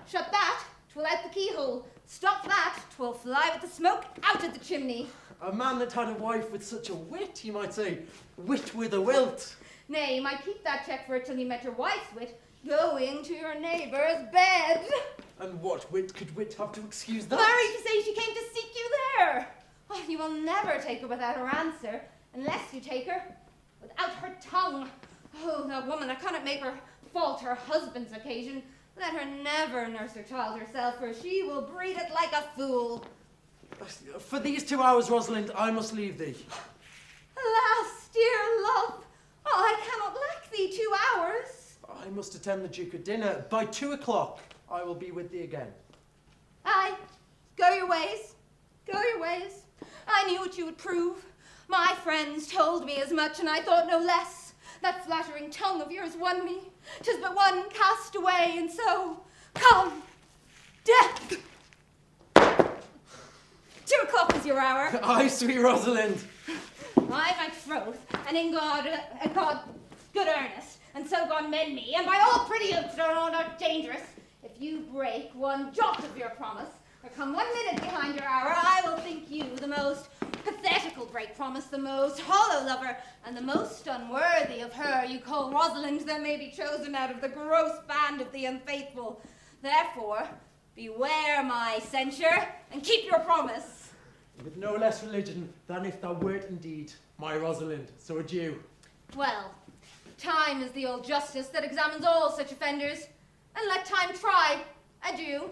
Shut that, 'twill out the keyhole. Stop that, 'twill fly with the smoke out of the chimney.
A man that had a wife with such a wit, you might say, wit with a wilt.
Nay, you might keep that check for it till you met your wife's wit, going to your neighbour's bed.
And what wit could wit have to excuse that?
Marry to say she came to seek you there. Oh, you will never take her without her answer, unless you take her without her tongue. Oh, that woman, I cannot make her fault her husband's occasion. Let her never nurse her child herself, for she will breed it like a fool.
For these 2 hours, Rosalind, I must leave thee.
Alas, dear love, I cannot lack thee 2 hours.
I must attend the Duke at dinner. By 2 o'clock, I will be with thee again.
Aye, go your ways. Go your ways. I knew what you would prove. My friends told me as much, and I thought no less. That flattering tongue of yours won me. 'Tis but one cast away, and so, come, death. 2 o'clock is your hour.
Aye, sweet Rosalind.
By my troth, and in God, good earnest, and so God mend me, and by all pretty oaths that are not dangerous, if you break one jot of your promise, or come 1 minute behind your hour, I will think you the most pathetical break promise, the most hollow lover, and the most unworthy of her you call Rosalind that may be chosen out of the gross band of the unfaithful. Therefore, beware my censure, and keep your promise.
With no less religion than if thou wert indeed my Rosalind. So adieu.
Well, time is the old justice that examines all such offenders, and let time try. Adieu.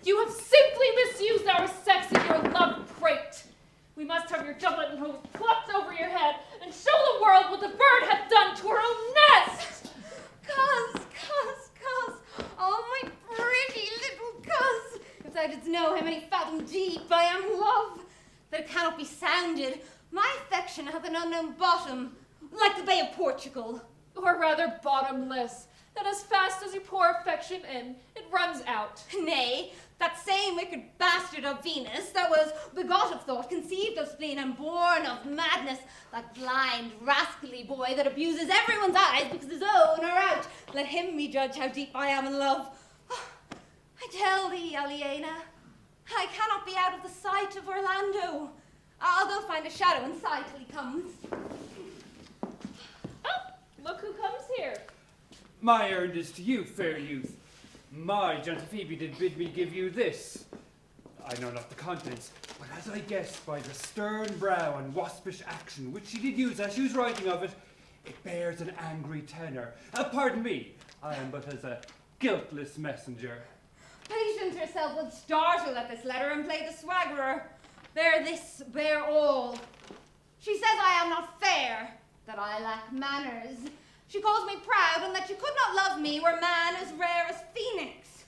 You have simply misused our sex in your love prate. We must have your doublet and hose plucked over your head and show the world what the bird hath done to her own nest.
Coz, oh my pretty little coz, if thou didst know how many fathom deep I am love, that it cannot be sounded, my affection hath an unknown bottom, like the Bay of Portugal.
Or rather bottomless, that as fast as you pour affection in, it runs out.
Nay, that same wicked bastard of Venus, that was begot of thought, conceived of spleen, and born of madness, that blind, rascally boy that abuses everyone's eyes because his own are out. Let him me judge how deep I am in love. Oh, I tell thee, Aliena, I cannot be out of the sight of Orlando. I'll go find a shadow inside till he comes.
Oh, look who comes here.
My errand is to you, fair youth. My gentle Phoebe did bid me give you this. I know not the contents, but as I guess by the stern brow and waspish action which she did use as she was writing of it, it bears an angry tenor. Pardon me, I am but as a guiltless messenger.
Patience herself would startle at this letter and play the swaggerer. Bear this, bear all. She says I am not fair, that I lack manners. She calls me proud, and that she could not love me were man as rare as phoenix.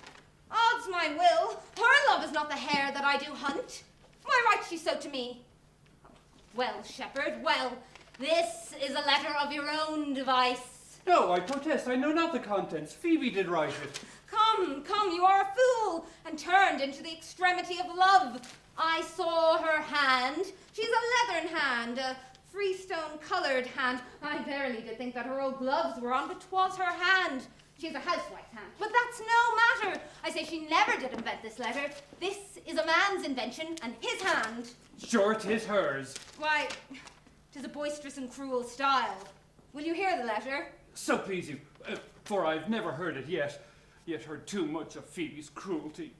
Odds my will, her love is not the hare that I do hunt. Why writes she so to me? Well, shepherd, well, this is a letter of your own device.
No, I protest, I know not the contents. Phoebe did write it.
Come, you are a fool, and turned into the extremity of love. I saw her hand. She's a leathern hand, a freestone-coloured hand. I verily did think that her old gloves were on, but 'twas her hand. She's a housewife's hand. But that's no matter. I say she never did invent this letter. This is a man's invention, and his hand.
Sure, 'tis hers.
Why, 'tis a boisterous and cruel style. Will you hear the letter?
So please you, for I've never heard it yet heard too much of Phoebe's cruelty.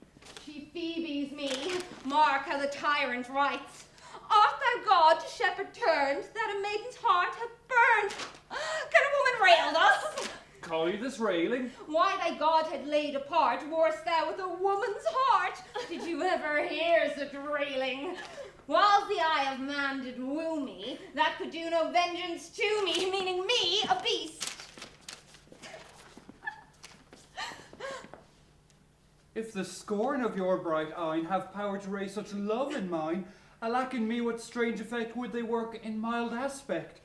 She Phoebes me. Mark how the tyrant writes. Art thou God to shepherd turned, that a maiden's heart hath burned? Can a woman rail thus?
Call you this railing?
Why thy God had laid apart, warst thou with a woman's heart? Did you ever hear such railing? Whiles the eye of man did woo me, that could do no vengeance to me, meaning me, a beast.
If the scorn of your bright eyne have power to raise such love in mine, alack in me what strange effect would they work in mild aspect?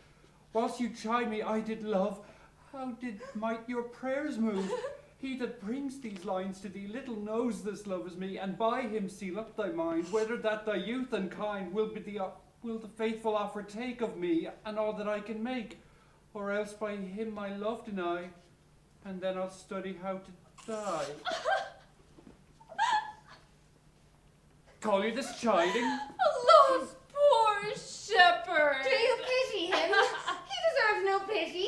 Whilst you chide me I did love, how might your prayers move? He that brings these lines to thee little knows this love is me, and by him seal up thy mind, whether that thy youth and kind will the faithful offer take of me, and all that I can make, or else by him my love deny, and then I'll study how to die. Call you this chiding?
Alas, poor shepherd!
Do you pity him? He deserves no pity.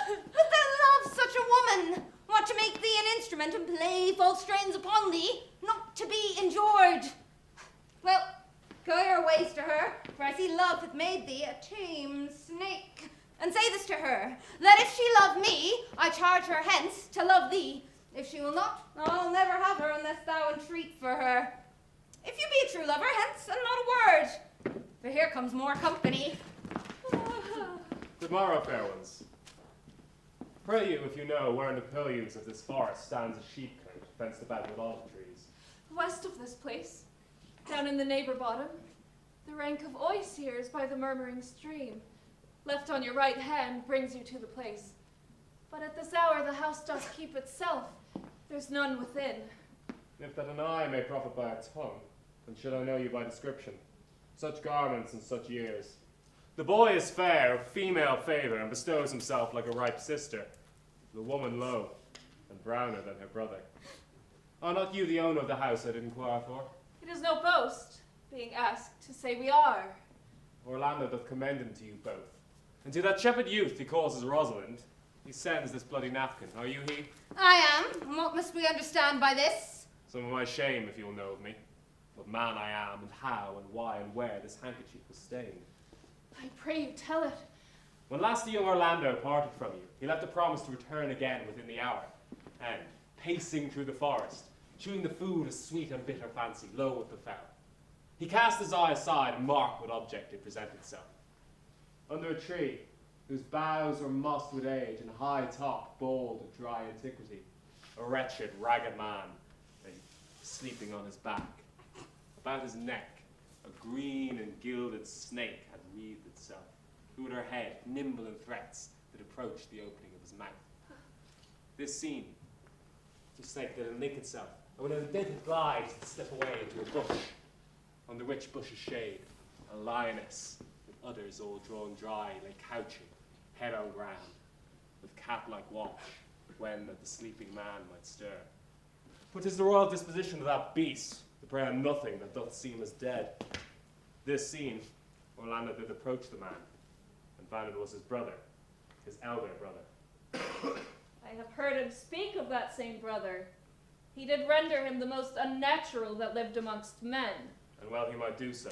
But thou love such a woman, what to make thee an instrument and play false strains upon thee, not to be endured. Well, go your ways to her, for I see love hath made thee a tame snake. and say this to her, that if she love me, I charge her hence to love thee. If she will not, I'll never have her unless thou entreat for her. If you be a true lover, hence, and not a word. For here comes more company.
Good morrow, fair ones. Pray you, if you know, where in the purlieus of this forest stands a sheepcote fenced about with olive trees.
West of this place, down in the neighbor bottom, the rank of osiers by the murmuring stream. Left on your right hand brings you to the place. But at this hour the house doth keep itself. There's none within.
If that an eye may profit by a tongue, then should I know you by description. Such garments and such years. The boy is fair, of female favour, and bestows himself like a ripe sister. The woman low, and browner than her brother. Are not you the owner of the house I did inquire for?
It is no boast, being asked to say we are.
Orlando doth commend him to you both. And to that shepherd youth he calls as Rosalind, he sends this bloody napkin. Are you he?
I am. And what must we understand by this?
Some of my shame, if you'll know of me. What man I am, and how, and why, and where this handkerchief was stained.
I pray you tell it.
When last the young Orlando parted from you, he left a promise to return again within the hour. And, pacing through the forest, chewing the food of sweet and bitter fancy, lo with the fowl, he cast his eye aside and marked what object did present itself. Under a tree, whose boughs were mossed with age, and high top bald of dry antiquity, a wretched, ragged man lay sleeping on his back. About his neck, a green and gilded snake had wreathed itself, who at her head, nimble in threats, did approach the opening of his mouth. This scene, the snake did unlink itself, and when it did glide, it slip away into a bush, under which bush's shade, a lioness, with udders all drawn dry, lay couching, head on ground, with cat-like watch, when that the sleeping man might stir. For 'tis the royal disposition of that beast, to prey on nothing that doth seem as dead. This seen, Orlando did approach the man, and found it was his brother, his elder brother.
I have heard him speak of that same brother. He did render him the most unnatural that lived amongst men.
And well he might do so,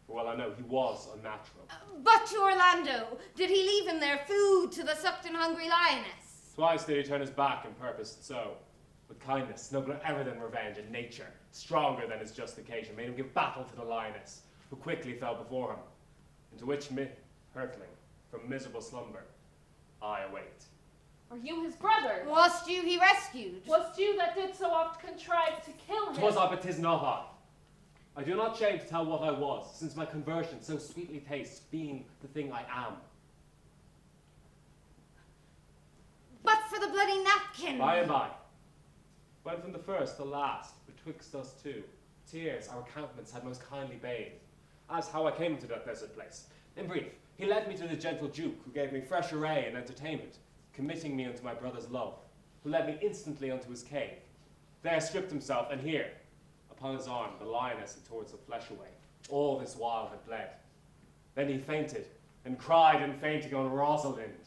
for well I know he was unnatural.
But to Orlando, did he leave him there food to the sucked and hungry lioness?
Twice did he turn his back and purposed so. With kindness, nobler ever than revenge, and nature, stronger than his just occasion, made him give battle to the lioness, who quickly fell before him, into which hurtling, from miserable slumber, I await.
Are you his brother?
Wast you he rescued?
Wast you that did so oft contrive to kill him?
'Twas I, but 'tis not I. I do not shame to tell what I was, since my conversion so sweetly tastes, being the thing I am.
But for the bloody napkin.
By and by. When from the first to last, betwixt us two, tears our countenance had most kindly bathed, as how I came to that desert place. In brief, he led me to the gentle Duke, who gave me fresh array and entertainment, committing me unto my brother's love, who led me instantly unto his cave. There stripped himself, and here, upon his arm, the lioness had tore the flesh away. All this while had bled. Then he fainted, and cried in fainting on Rosalind.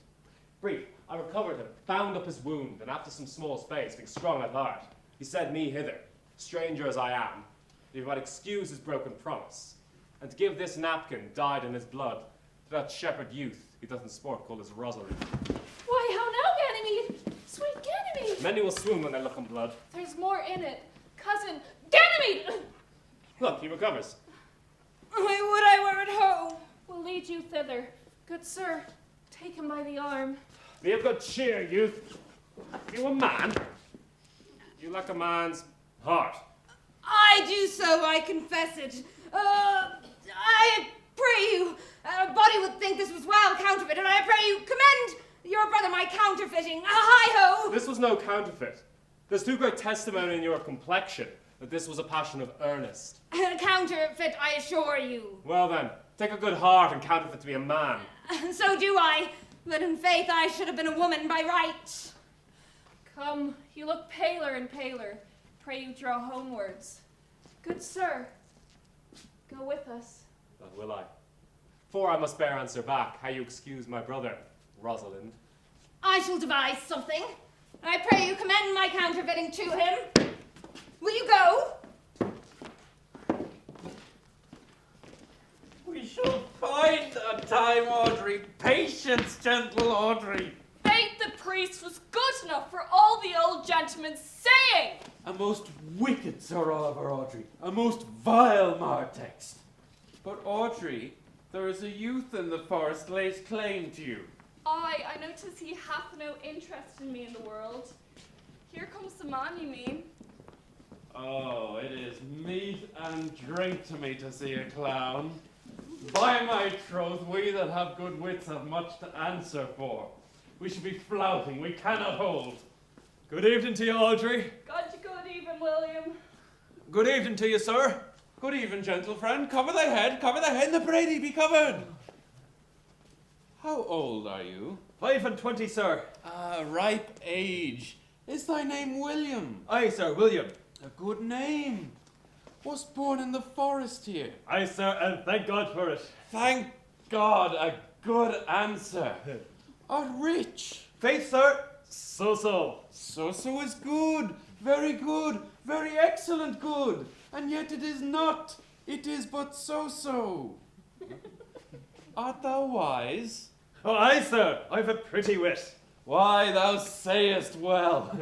Brief, I recovered him, bound up his wound, and after some small space, being strong at heart, he sent me hither, stranger as I am, that he might excuse his broken promise, and to give this napkin dyed in his blood to that shepherd youth he doth in sport call as Rosalind.
Why, how now, Ganymede? Sweet Ganymede!
Many will swoon when they look on blood.
There's more in it. Cousin, Ganymede!
Look, he recovers.
I would I were at home.
We'll lead you thither. Good sir, take him by the arm.
Be of good cheer, youth. You a man? You lack a man's heart.
I do so, I confess it. I pray you, a body would think this was well counterfeited. I pray you commend your brother my counterfeiting. Hi-ho!
This was no counterfeit. There's too great testimony in your complexion that this was a passion of earnest.
Counterfeit, I assure you.
Well then, take a good heart and counterfeit to be a man.
So do I, but in faith I should have been a woman by right.
Come, you look paler and paler. Pray you draw homewards. Good sir, go with us.
That will I. For I must bear answer back how you excuse my brother, Rosalind.
I shall devise something. I pray you commend my counterfeiting to him. Will you go?
We shall find a time, Audrey. Patience, gentle Audrey.
Faith the priest was good enough for all the old gentleman's saying.
A most wicked Sir Oliver, Audrey. A most vile Martext. But Audrey, there is a youth in the forest lays claim to you.
I notice he hath no interest in me in the world. Here comes the man, you mean?
Oh, it is meat and drink to me to see a clown. By my troth, we that have good wits have much to answer for. We should be flouting, we cannot hold.
Good evening to you, Audrey.
God, good even, William.
Good evening to you, sir.
Good even, gentle friend. Cover thy head, and the Brady be covered. How old are you?
25, sir.
Ripe age. Is thy name William?
Aye, sir, William.
A good name. Was born in the forest here.
Aye, sir, and thank God for it.
Thank God, a good answer. Art rich.
Faith, sir, so.
So is good, very excellent good. And yet it is not, it is but so. Art thou wise?
Oh, aye, sir, I've a pretty wit.
Why, thou sayest well.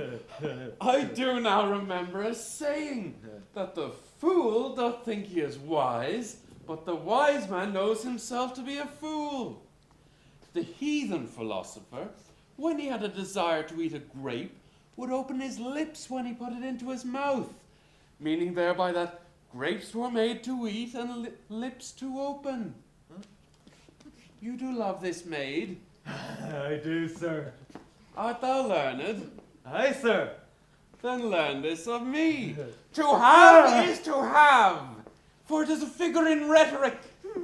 I do now remember a saying, that the fool doth think he is wise, but the wise man knows himself to be a fool. The heathen philosopher, when he had a desire to eat a grape, would open his lips when he put it into his mouth, meaning thereby that grapes were made to eat and lips to open. Huh? You do love this maid?
I do, sir.
Art thou learned?
Aye, sir.
Then learn this of me. To have is to have, for it is a figure in rhetoric,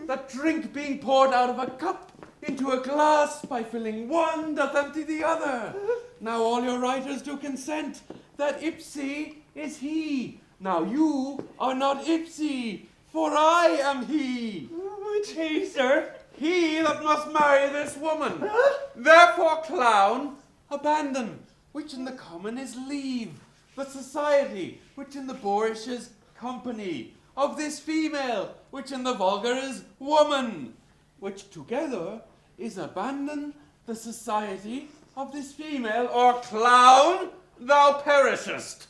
that drink being poured out of a cup into a glass by filling one doth empty the other. Now all your writers do consent that ipsi is he. Now you are not ipsi, for I am he.
Which he, sir?
He that must marry this woman. Therefore, clown, abandon, which in the common is leave, the society, which in the boorish is company, of this female, which in the vulgar is woman, which together is abandon the society of this female, or clown, thou perishest.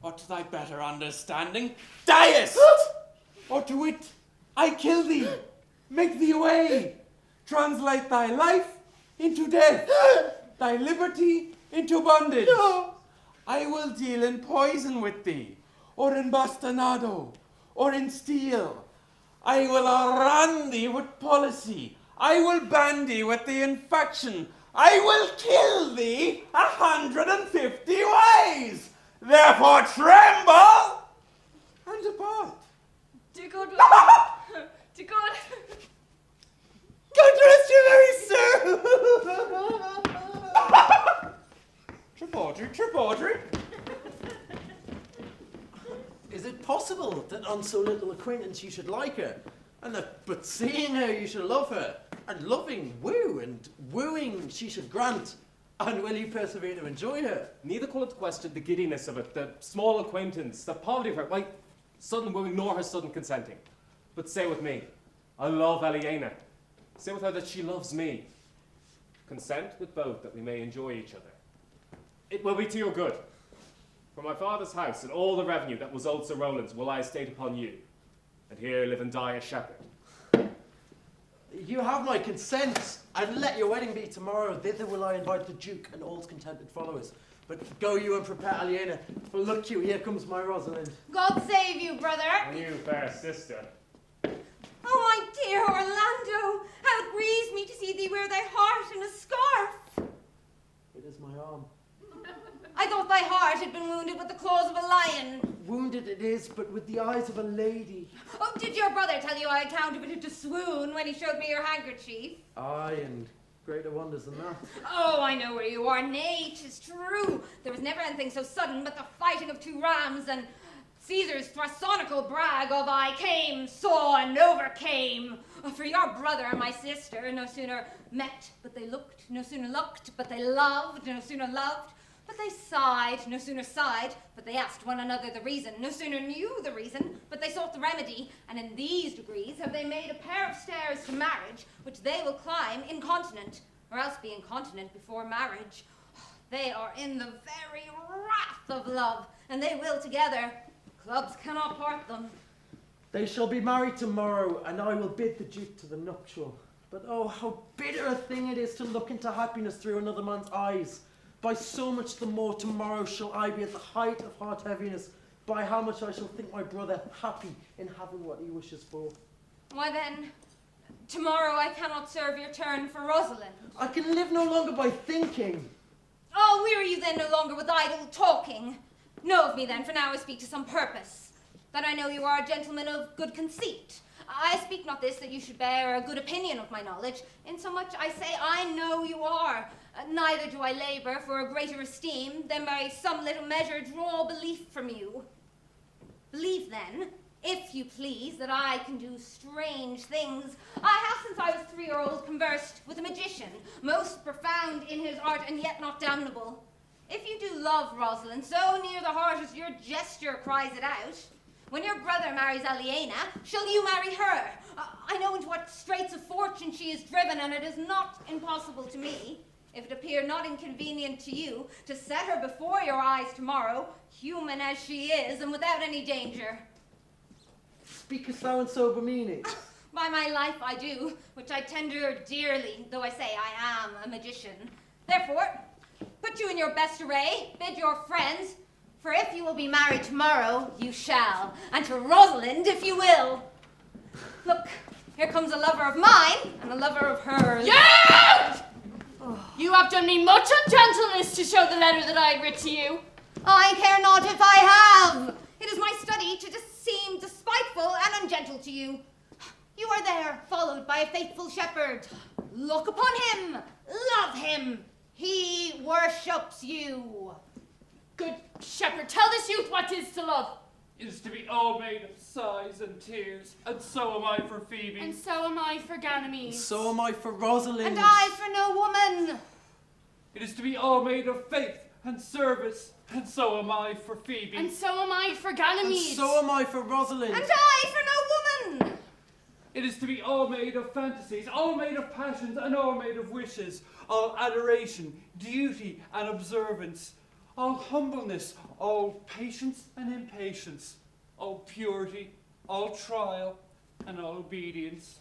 Or to thy better understanding, diest. Or to wit, I kill thee, make thee away, translate thy life into death, thy liberty into bondage. No. I will deal in poison with thee, or in bastinado, or in steel. I will run thee with policy. I will ban thee with the infection. I will kill thee 150 ways. Therefore tremble and depart.
Do good, William. Do good.
God rest you very soon.
Trip Audrey.
Is it possible that on so little acquaintance you should like her, and that but seeing her you should love her, and loving woo, and wooing she should grant, and will you persevere to enjoy her?
Neither call it question the giddiness of it, the small acquaintance, the poverty of her, why, sudden wooing nor her sudden consenting. But say with me, I love Aliena. Say with her that she loves me. Consent with both that we may enjoy each other. It will be to your good. For my father's house and all the revenue that was old Sir Rowland's will I estate upon you, and here live and die a shepherd.
You have my consent, and let your wedding be tomorrow. Thither will I invite the Duke and all his contented followers. But go you and prepare Aliena, for look you, here comes my Rosalind.
God save you, brother.
And you, fair sister.
Oh, my dear Orlando, how it grieves me to see thee wear thy heart in a scarf.
It is my arm.
I thought thy heart had been wounded with the claws of a lion.
Wounded it is, but with the eyes of a lady.
Oh, did your brother tell you I counterfeited to swoon when he showed me your handkerchief?
Aye, and greater wonders than that.
Oh, I know where you are. Nay, 'tis true. There was never anything so sudden but the fighting of two rams and Caesar's thrasonical brag of I came, saw, and overcame. For your brother and my sister no sooner met but they looked, no sooner looked but they loved, no sooner loved But they sighed, no sooner sighed, but they asked one another the reason, no sooner knew the reason, but they sought the remedy, and in these degrees have they made a pair of stairs to marriage, which they will climb incontinent, or else be incontinent before marriage. They are in the very wrath of love, and they will together. Clubs cannot part them.
They shall be married tomorrow, and I will bid the Duke to the nuptial. But oh, how bitter a thing it is to look into happiness through another man's eyes. By so much the more tomorrow shall I be at the height of heart heaviness, by how much I shall think my brother happy in having what he wishes for.
Why then, tomorrow I cannot serve your turn for Rosalind.
I can live no longer by thinking.
Oh, weary you then no longer with idle talking. Know of me then, for now I speak to some purpose. That I know you are a gentleman of good conceit. I speak not this that you should bear a good opinion of my knowledge, insomuch I say I know you are. Neither do I labour for a greater esteem than by some little measure draw belief from you. Believe then, if you please, that I can do strange things. I have since I was 3-year-old conversed with a magician, most profound in his art and yet not damnable. If you do love Rosalind so near the heart as your gesture cries it out, when your brother marries Aliena, shall you marry her? I know into what straits of fortune she is driven, and it is not impossible to me, if it appear not inconvenient to you, to set her before your eyes tomorrow, human as she is, and without any danger.
Speakest thou in sober meaning?
By my life I do, which I tender dearly, though I say I am a magician. Therefore, put you in your best array, bid your friends, for if you will be married tomorrow, you shall, and to Rosalind if you will. Look, here comes a lover of mine, and a lover of hers.
Yes! Oh. You have done me much ungentleness to show the letter that I writ to you.
I care not if I have. It is my study to seem despiteful and ungentle to you. You are there, followed by a faithful shepherd. Look upon him, love him. He worships you.
Good shepherd, tell this youth what 'tis to love.
It is to be all made of sighs and tears, and so am I for Phoebe.
And so am I for Ganymede.
So am I for Rosalind.
And I for no woman.
It is to be all made of faith and service, and so am I for Phoebe.
And so am I for Ganymede.
And so am I for Rosalind.
And I for no woman.
It is to be all made of fantasies, all made of passions, and all made of wishes, all adoration, duty, and observance, all humbleness, all patience and impatience, all purity, all trial, and all obedience.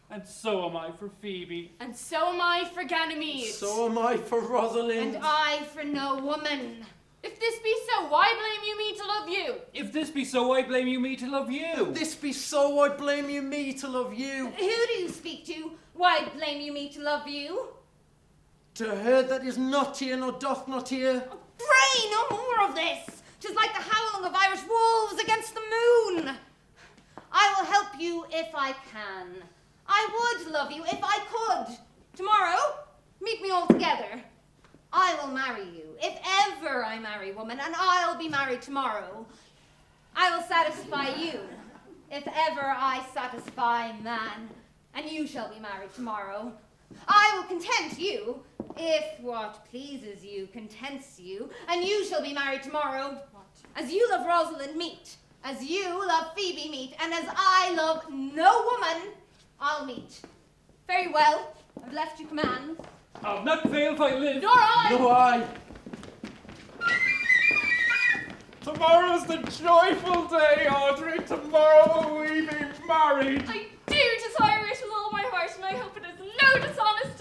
And so am I for Phoebe.
And so am I for Ganymede.
So am I for Rosalind.
And I for no woman.
If this be so, why blame you me to love you?
If this be so, why blame you me to love you?
If this be so, why blame you me to love you?
Who do you speak to? Why blame you me to love you?
To her that is not here nor doth not hear.
Pray no more of this. 'Tis like the howling of Irish wolves against the moon. I will help you if I can. I would love you if I could. Tomorrow, meet me all together. I will marry you, if ever I marry woman, and I'll be married tomorrow. I will satisfy you, if ever I satisfy man, and you shall be married tomorrow. I will content you, if what pleases you contents you, and you shall be married tomorrow. What? As you love Rosalind, meet. As you love Phoebe, meet. And as I love no woman, I'll meet. Very well, I've left you commands.
I'll not fail if I live.
Nor I!
Nor I.
Tomorrow's the joyful day, Audrey. Tomorrow will we be married.
I do desire it with all my heart, and I hope it is no dishonest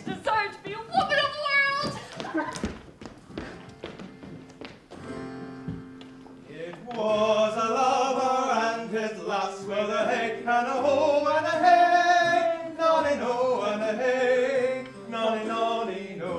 desire to be a woman of the world.
It was a lover and his lass with a hey and a ho and a hey, nonny no and a hey, nonny nonny no.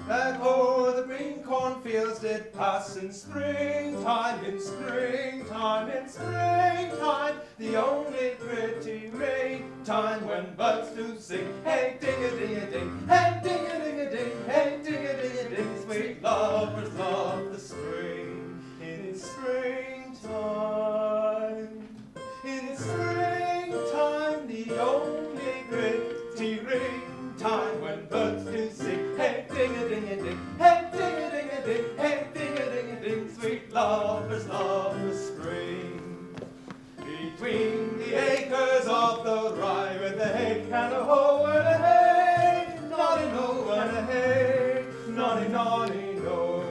That o'er the green cornfields did pass in springtime, in springtime, in springtime, the only pretty rain time when buds do sing. Hey ding-a-ding-a-ding, hey ding-a-ding-a-ding, hey ding-a-ding-a-ding, sweet lovers love the spring. In springtime, the only pretty ring time when birds do sing. Hey ding-a-ding-a-ding, hey ding
ding, hey, ding-a-ding-a-ding, sweet lovers love the spring. Between the acres of the rye, with a hay and a hoe and a hay, noddy no and a hay, noddy noddy no.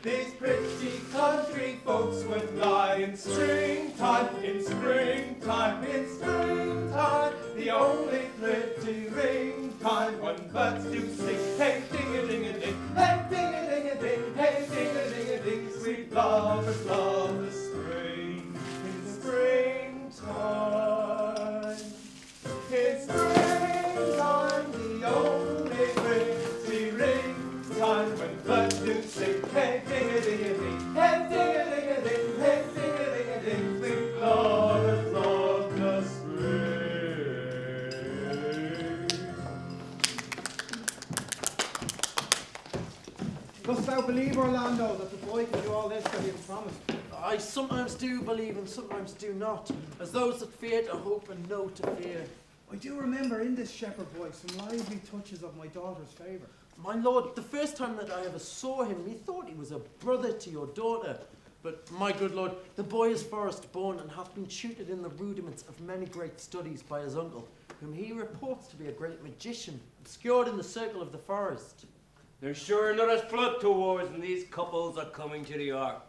These pretty country folks would lie in springtime, in springtime, in springtime, the only pretty ring time when birds do sing. Hey, ding-a-ding-a-ding, hey, ding-a-ding-a-ding, hey, ding-a-ding-a-ding, sweet lovers love the spring, in springtime. In springtime, the only pretty ring time when birds do sing. Hey, ding-a-ding-a-ding, hey, ding-a-ding-a-ding, hey, ding-a-ding-a-ding, sweet lovers love the spring.
Dost thou believe, Orlando, that the boy can do all this that he has promised?
I sometimes do believe and sometimes do not, as those that fear to hope and know to fear.
I do remember in this shepherd boy some lively touches of my daughter's favour.
My lord, the first time that I ever saw him, methought he was a brother to your daughter. But, my good lord, the boy is forest born and hath been tutored in the rudiments of many great studies by his uncle, whom he reports to be a great magician, obscured in the circle of the forest.
There's sure another flood to wars, and these couples are coming to the ark.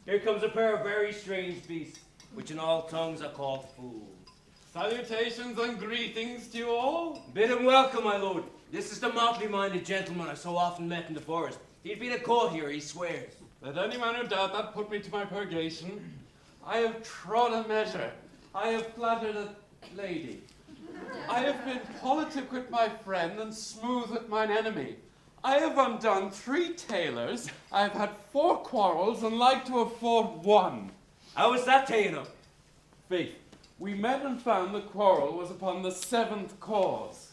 Here comes a pair of very strange beasts, which in all tongues are called fools.
Salutations and greetings to you all.
Bid him welcome, my lord. This is the motley-minded gentleman I so often met in the forest. He'd been a courtier, he swears.
Let any man who doubt that put me to my purgation. I have trod a measure. I have flattered a lady. I have been politic with my friend and smooth with mine enemy. I have undone 3 tailors. I have had 4 quarrels and like to afford 1.
How was that taken up?
Faith, we met and found the quarrel was upon the 7th cause.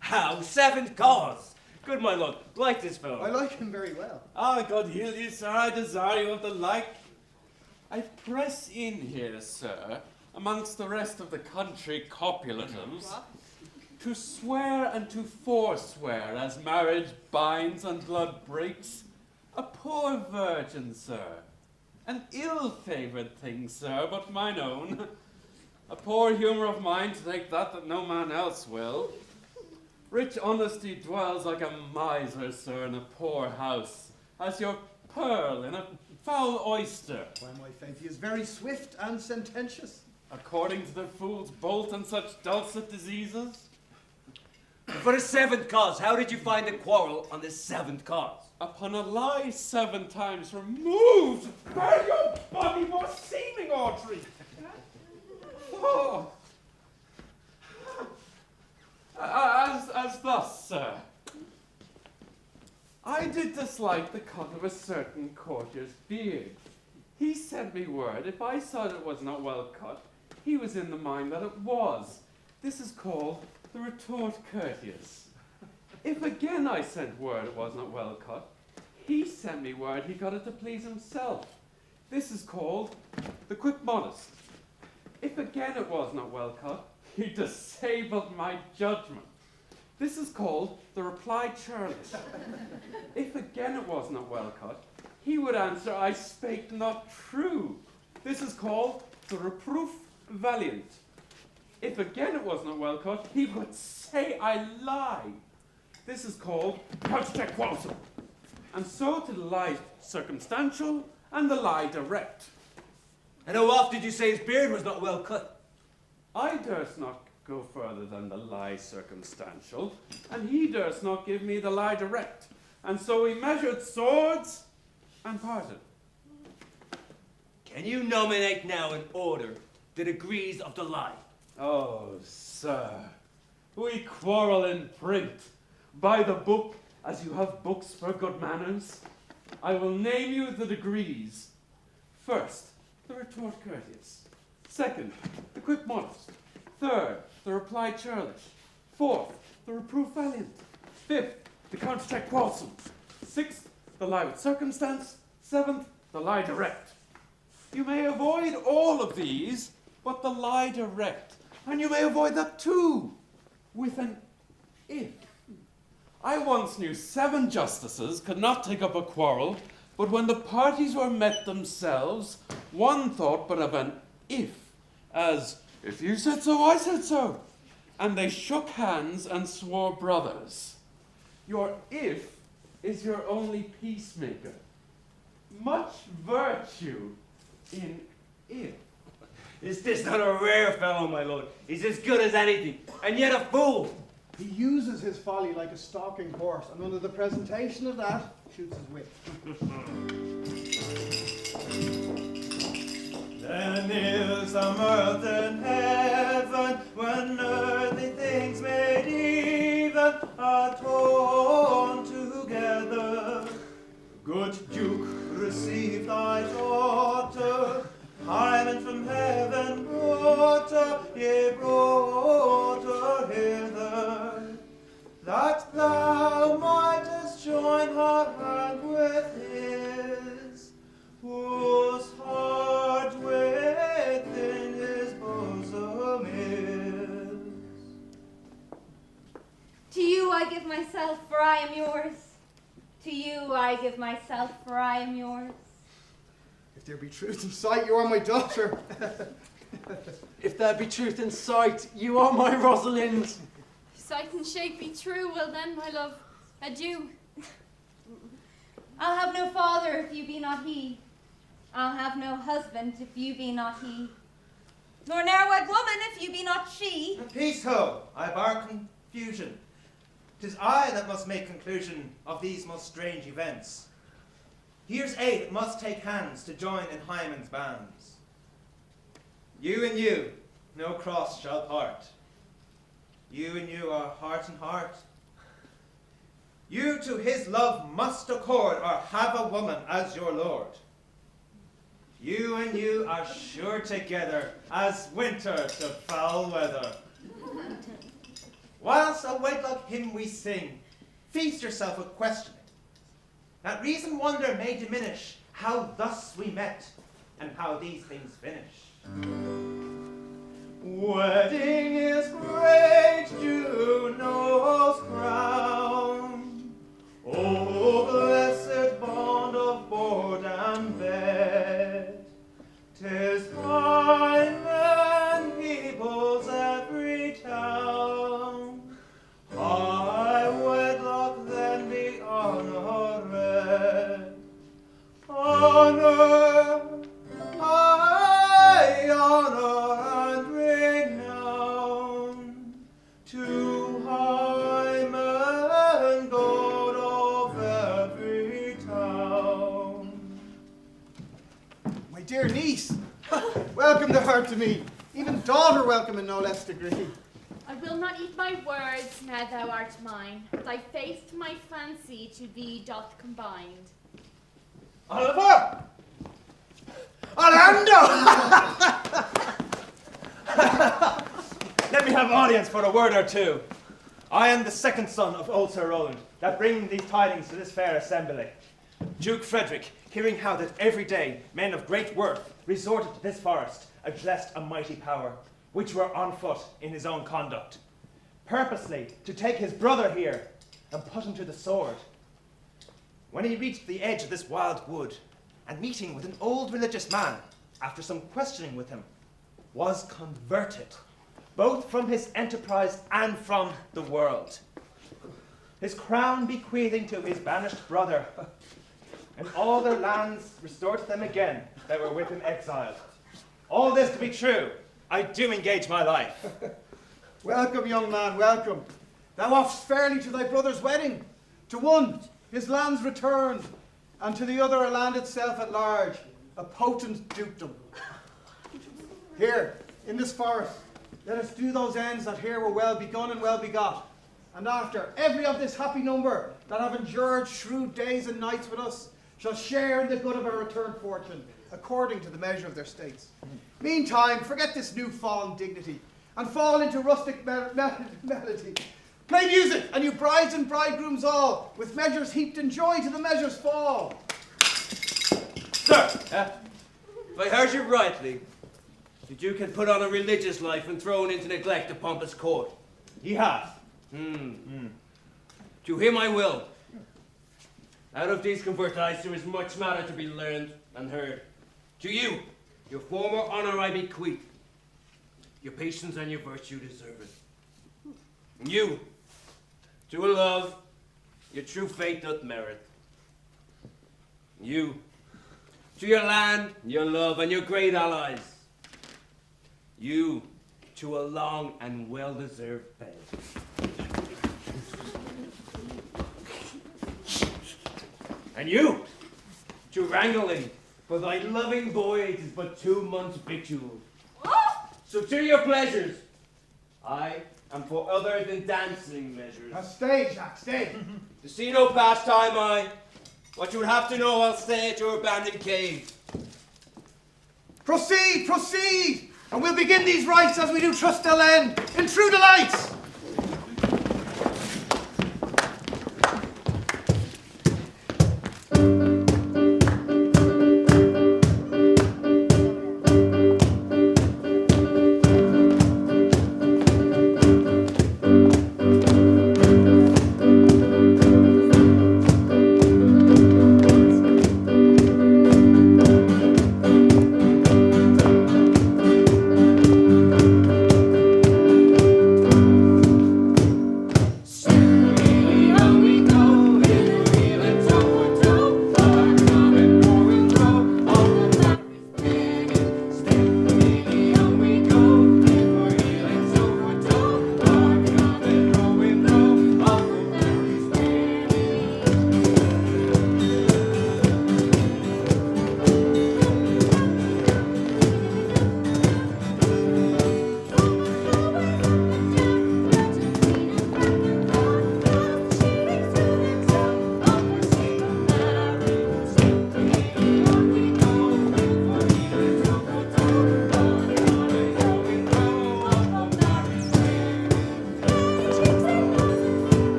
How? 7th cause? Good, my lord. Like this fellow.
I like him very well.
Ah, God heal you, sir. I desire you of the like. I press in here, sir, amongst the rest of the country copulatives, to swear and to forswear as marriage binds and blood breaks, a poor virgin, sir. An ill-favoured thing, sir, but mine own. A poor humour of mine to take that no man else will. Rich honesty dwells like a miser, sir, in a poor house, as your pearl in a foul oyster.
Why, my faith, he is very swift and sententious.
According to the fool's bolt and such dulcet diseases.
For the 7th cause, how did you find the quarrel on the 7th cause?
Upon a lie 7 times removed, where your body more seeming, Audrey. Oh. As thus, sir. I did dislike the cut of a certain courtier's beard. He sent me word if I saw that it was not well cut, he was in the mind that it was. This is called the retort courteous. If again I sent word it was not well cut, he sent me word he got it to please himself. This is called the quick modest. If again it was not well cut, he disabled my judgment. This is called the reply churlish. If again it was not well cut, he would answer, I spake not true. This is called the reproof valiant. If again it was not well cut, he would say, I lie. This is called couch-check quarrelsome. And so to the lie circumstantial and the lie direct.
And how oft did you say his beard was not well cut?
I durst not go further than the lie circumstantial, and he durst not give me the lie direct. And so we measured swords and parted.
Can you nominate now in order the degrees of the lie?
Oh, sir, we quarrel in print, by the book, as you have books for good manners. I will name you the degrees. First, the retort courteous. Second, the quick modest. Third, the reply churlish. Fourth, the reproof valiant. Fifth, the counter-check quarrelsome. Sixth, the lie with circumstance. Seventh, the lie direct. You may avoid all of these, but the lie direct. And you may avoid that too, with an if. I once knew 7 justices could not take up a quarrel, but when the parties were met themselves, one thought but of an if, as, if you said so, I said so. And they shook hands and swore brothers. Your if is your only peacemaker. Much virtue in if.
Is this not a rare fellow, my lord? He's as good as anything, and yet a fool.
He uses his folly like a stalking horse, and under the presentation of that, shoots his wit.
Then is the mirth in heaven when earthly things made even atone together. Good Duke, receive thy daughter. Hymen from heaven brought her, ye brought her hither, that thou mightest join her hand with his, whose heart within his bosom is.
To you I give myself, for I am yours. To you I give myself, for I am yours.
If there be truth in sight, you are my daughter.
If there be truth in sight, you are my Rosalind.
If sight and shape be true, well then, my love, adieu.
I'll have no father if you be not he. I'll have no husband if you be not he. Nor ne'er wed woman if you be not she.
Peace ho, I bar confusion. 'Tis I that must make conclusion of these most strange events. Here's A that must take hands to join in Hymen's bands. You and you, no cross shall part. You and you are heart and heart. You to his love must accord, or have a woman as your lord. You and you are sure together as winter to foul weather. Whilst a wedlock hymn we sing, feast yourself with questioning, that reason wonder may diminish how thus we met and how these things finish.
Wedding is great Juno's crown. Oh, blessed bond of board and bed. 'Tis Hymen peoples every town. High wedlock then be honored. Honor, high honor and renown to Hymen, God of every town.
My dear niece, welcome to her to me. Even daughter welcome in no less degree.
I will not eat my words, now thou art mine. Thy faith to my fancy to thee doth combined.
Oliver! Orlando! Let me have audience for a word or two. I am the second son of old Sir Roland, that bring these tidings to this fair assembly. Duke Frederick, hearing how that every day men of great worth resorted to this forest, addressed a mighty power, which were on foot in his own conduct, purposely to take his brother here and put him to the sword. When he reached the edge of this wild wood, and meeting with an old religious man, after some questioning with him, was converted, both from his enterprise and from the world. His crown bequeathing to his banished brother, and all their lands restored to them again that were with him exiled. All this to be true, I do engage my life.
Welcome, young man, welcome. Thou offst fairly to thy brother's wedding. To one, his lands returned, and to the other, a land itself at large, a potent dukedom. Here, in this forest, let us do those ends that here were well begun and well begot. And after, every of this happy number that have endured shrewd days and nights with us shall share in the good of our returned fortune, according to the measure of their states. Meantime, forget this new-fallen dignity, and fall into rustic melody. Play music, and you brides and bridegrooms all, with measures heaped in joy to the measures fall.
Sir, if I heard you rightly, the Duke had put on a religious life and thrown into neglect a pompous court.
He hath.
To him I will. Out of these convertites there is much matter to be learned and heard. To you, your former honor I bequeath. Your patience and your virtue deserve it. And you, to a love, your true fate doth merit. You, to your land, your love, and your great allies. You, to a long and well-deserved bed. And you, to wrangling, for thy loving boy it is but 2 months victual. So to your pleasures, I am for other than dancing measures.
Now stay, Jack, stay.
To see no pastime, what you would have to know, I'll stay at your abandoned cave.
Proceed, proceed, and we'll begin these rites as we do trust they'll end in true delights.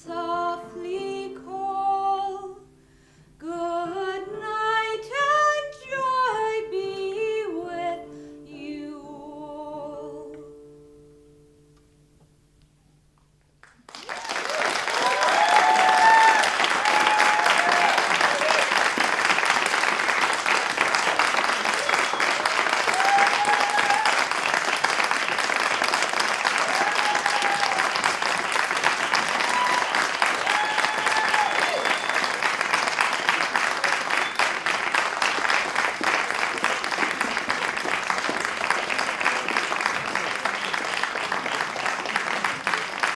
softly